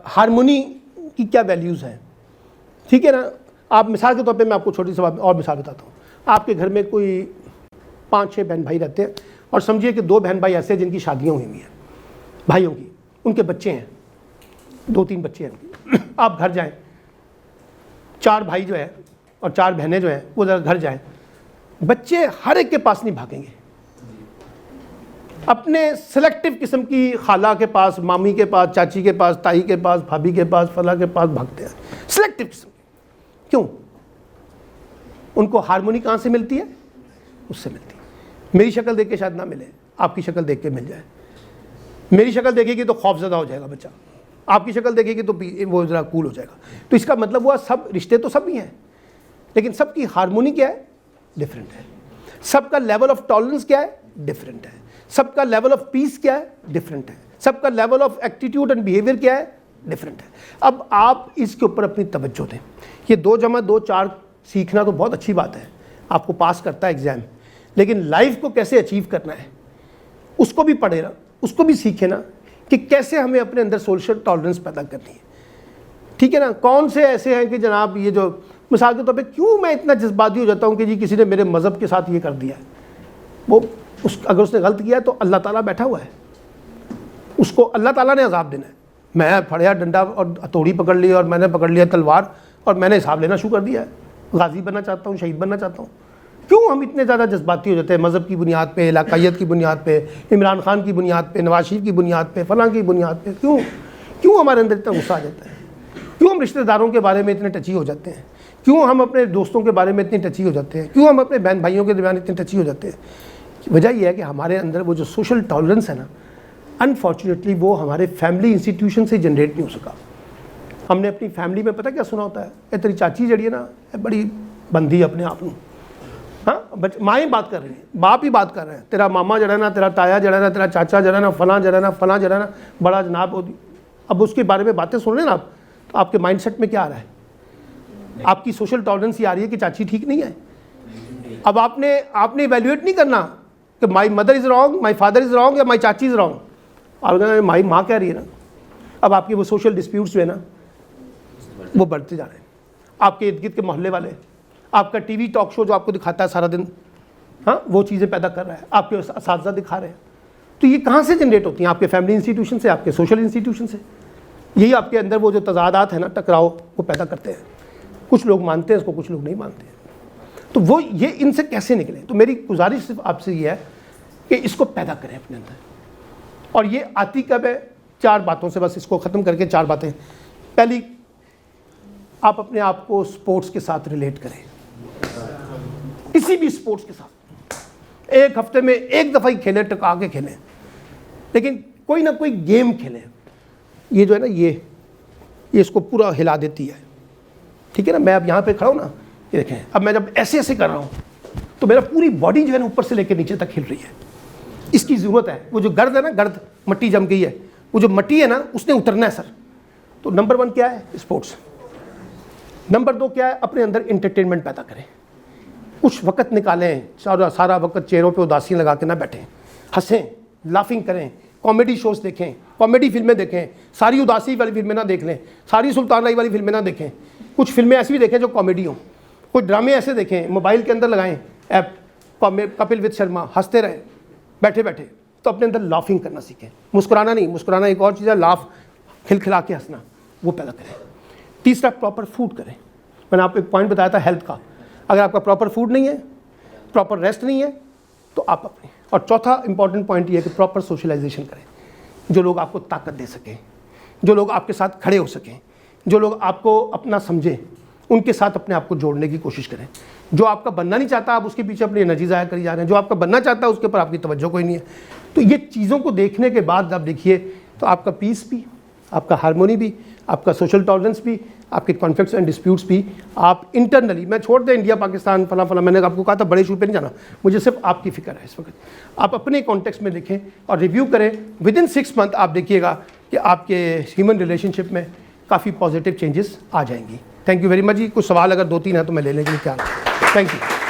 हारमोनी की क्या वैल्यूज़ हैं। ठीक है ना। आप मिसाल के तौर पे मैं आपको छोटी सी बात और मिसाल बताता हूँ। आपके घर में कोई 5-6 बहन भाई रहते हैं और समझिए कि 2 बहन भाई ऐसे हैं जिनकी शादियाँ हुई हैं भाइयों की, उनके बच्चे हैं, 2-3 बच्चे हैं उनके। आप घर जाएं, 4 भाई जो है और 4 बहनें जो हैं वो घर जाएं, बच्चे हर एक के पास नहीं भागेंगे, अपने सेलेक्टिव किस्म की खाला के पास, मामी के पास, चाची के पास, ताई के पास, भाभी के पास, फला के पास भागते हैं, सेलेक्टिव किस्म। क्यों? उनको हारमोनी कहाँ से मिलती है? उससे मिलती है। मेरी शक्ल देख के शायद ना मिले, आपकी शक्ल देख के मिल जाए। मेरी शक्ल देखेगी तो खौफजदा हो जाएगा बच्चा, आपकी शक्ल देखेगी तो वो ज़रा कूल हो जाएगा। तो इसका मतलब हुआ सब रिश्ते तो सब ही हैं, लेकिन सबकी हारमोनी क्या है? डिफरेंट है। सबका लेवल ऑफ टॉलरेंस क्या है? डिफरेंट है। सबका लेवल ऑफ पीस क्या है? डिफरेंट है। सबका level of attitude and behaviour क्या है? डिफरेंट है। अब आप इसके ऊपर अपनी तवज्जो दें। ये 2 + 2 4 सीखना तो बहुत अच्छी बात है, आपको पास करता है एग्ज़ाम, लेकिन लाइफ को कैसे अचीव करना है उसको भी पढ़े ना, उसको भी सीखे ना कि कैसे हमें अपने अंदर सोशल टॉलरेंस पैदा करनी है। ठीक है ना। कौन से ऐसे हैं कि जनाब ये जो मिसाल के तौर पे क्यों मैं इतना जज्बाती हो जाता हूँ कि जी किसी ने मेरे मज़हब के साथ ये कर दिया है, वो अगर उसने गलत किया है तो अल्लाह ताला बैठा हुआ है, उसको अल्लाह ताला ने अजाब देना है। मैं फड़िया डंडा और हथौड़ी पकड़ ली और मैंने पकड़ लिया तलवार और मैंने हिसाब लेना शुरू कर दिया है, गाजी बनना चाहता हूँ, शहीद बनना चाहता हूँ। क्यों हम इतने ज़्यादा जज्बाती हो जाते हैं? मज़हब की बुनियाद पे, इलाकायत की बुनियाद पे, इमरान खान की बुनियाद पे, नवाज शरीफ की बुनियाद पे, फलां की बुनियाद पे। क्यों हमारे अंदर इतना गुस्सा आ जाता है? क्यों हम रिश्तेदारों के बारे में इतने टची हो जाते हैं? क्यों हम अपने दोस्तों के बारे में इतने टची हो जाते हैं? क्यों हम अपने बहन भाइयों के दरमियान इतने टची हो जाते हैं? वजह यह है कि हमारे अंदर वो जो सोशल टॉलरेंस है ना, अनफॉर्चुनेटली वो हमारे फैमिली इंस्टीट्यूशन से जनरेट नहीं हो सका। हमने अपनी फैमिली में पता क्या सुना होता है, ए तेरी चाची जड़ी है ना बड़ी बंदी अपने आप में, हाँ माँ ही बात कर रही है, बाप ही बात कर रहे हैं, तेरा मामा जड़ा ना, तेरा ताया जड़ा ना, तेरा चाचा जड़ा ना, फलां जड़ा ना, फलां जड़ा ना, बड़ा जनाब होती। अब उसके बारे में बातें सुन रहे हैं ना आप, तो आपके माइंडसेट में क्या आ रहा है? आपकी सोशल टॉलरेंस ये आ रही है कि चाची ठीक नहीं है। अब आपने इवेल्युएट नहीं करना कि my mother is wrong, my father is wrong या माई चाची इज़ रॉन्ग, और माई माँ कह रही है ना। अब आपके वो सोशल डिस्प्यूट्स जो है ना वो बढ़ते जा रहे हैं। आपके इर्द गिर्द के मोहल्ले वाले, आपका टीवी टॉक शो जो आपको दिखाता है सारा दिन, हाँ वो चीज़ें पैदा कर रहा है, आपके असातिज़ा दिखा रहे हैं। तो ये कहाँ से जनरेट होती हैं? आपके फैमिली इंस्टीट्यूशन से, आपके सोशल इंस्टीट्यूशन से। यही आपके अंदर वो जो तज़ादात है ना, टकराव, वो पैदा करते हैं। कुछ लोग मानते हैं इसको, कुछ लोग नहीं मानते हैं। तो वो ये इनसे कैसे निकले? तो मेरी गुजारिश सिर्फ आपसे ये है कि इसको पैदा करें अपने अंदर। और ये आती कब है? 4 बातों से, बस इसको ख़त्म करके 4 बातें। पहली, आप अपने आप को स्पोर्ट्स के साथ रिलेट करें, किसी भी स्पोर्ट्स के साथ। एक हफ्ते में एक दफ़ा ही खेलें, टका के खेलें, लेकिन कोई ना कोई गेम खेलें। ये जो है ना, ये इसको पूरा हिला देती है, ठीक है ना। मैं अब यहाँ पे खड़ा हूँ ना, ये देखें, अब मैं जब ऐसे ऐसे कर रहा हूँ तो मेरा पूरी बॉडी जो है ना ऊपर से लेकर नीचे तक हिल रही है। इसकी ज़रूरत है। वो जो गर्द है ना, गर्द मट्टी जम गई है, वो जो मट्टी है ना उसने उतरना है सर। तो नंबर 1 क्या है? स्पोर्ट्स। नंबर 2 क्या है? अपने अंदर इंटरटेनमेंट पैदा करें। कुछ वक्त निकालें, सारा वक्त चेहरों पे उदासी लगा के ना बैठें, हंसें, लाफिंग करें, कॉमेडी शोज़ देखें, कॉमेडी फिल्में देखें, सारी उदासी वाली फिल्में ना देख लें, सारी सुल्तान राई वाली फिल्में ना देखें। कुछ फिल्में ऐसी भी देखें जो कॉमेडी हों, कुछ ड्रामे ऐसे देखें, मोबाइल के अंदर लगाएं ऐप कपिल विद शर्मा, हंसते रहें बैठे बैठे। तो अपने अंदर लाफिंग करना सीखें। मुस्कुराना नहीं, मुस्कुराना एक और चीज़ है, लाफ, खिलखिला के हंसना, वो पैदा करें। तीसरा, प्रॉपर फूड करें। मैंने आपको एक पॉइंट बताया था हेल्थ का। अगर आपका प्रॉपर फूड नहीं है, प्रॉपर रेस्ट नहीं है, तो आप अपने। और चौथा इंपॉर्टेंट पॉइंट ये है कि प्रॉपर सोशलाइजेशन करें। जो लोग आपको ताकत दे सकें, जो लोग आपके साथ खड़े हो सकें, जो लोग आपको अपना समझें, उनके साथ अपने आप को जोड़ने की कोशिश करें। जो आपका बनना नहीं चाहता, आप उसके पीछे अपनी एनर्जी ज़ाया करी जा रहे हैं। जो आपका बनना चाहता है उसके ऊपर आपकी तवज्जो कोई नहीं है। तो ये चीज़ों को देखने के बाद आप देखिए तो आपका पीस भी, आपका हारमोनी भी, आपका सोशल टॉलरेंस भी, आपके कॉन्फ्लिक्ट्स एंड डिस्प्यूट्स भी, आप इंटरनली, मैं छोड़ दें इंडिया पाकिस्तान फला फला, मैंने आपको कहा था बड़े इशू पे नहीं जाना, मुझे सिर्फ आपकी फ़िक्र है इस वक्त। आप अपने कॉन्टेक्स्ट में देखें और रिव्यू करें। विदिन 6 मंथ आप देखिएगा कि आपके ह्यूमन रिलेशनशिप में काफ़ी पॉजिटिव चेंजेस आ जाएंगी। थैंक यू वेरी मच जी। कुछ सवाल अगर 2-3 हैं तो मैं ले लेंगे, क्या? Thank you.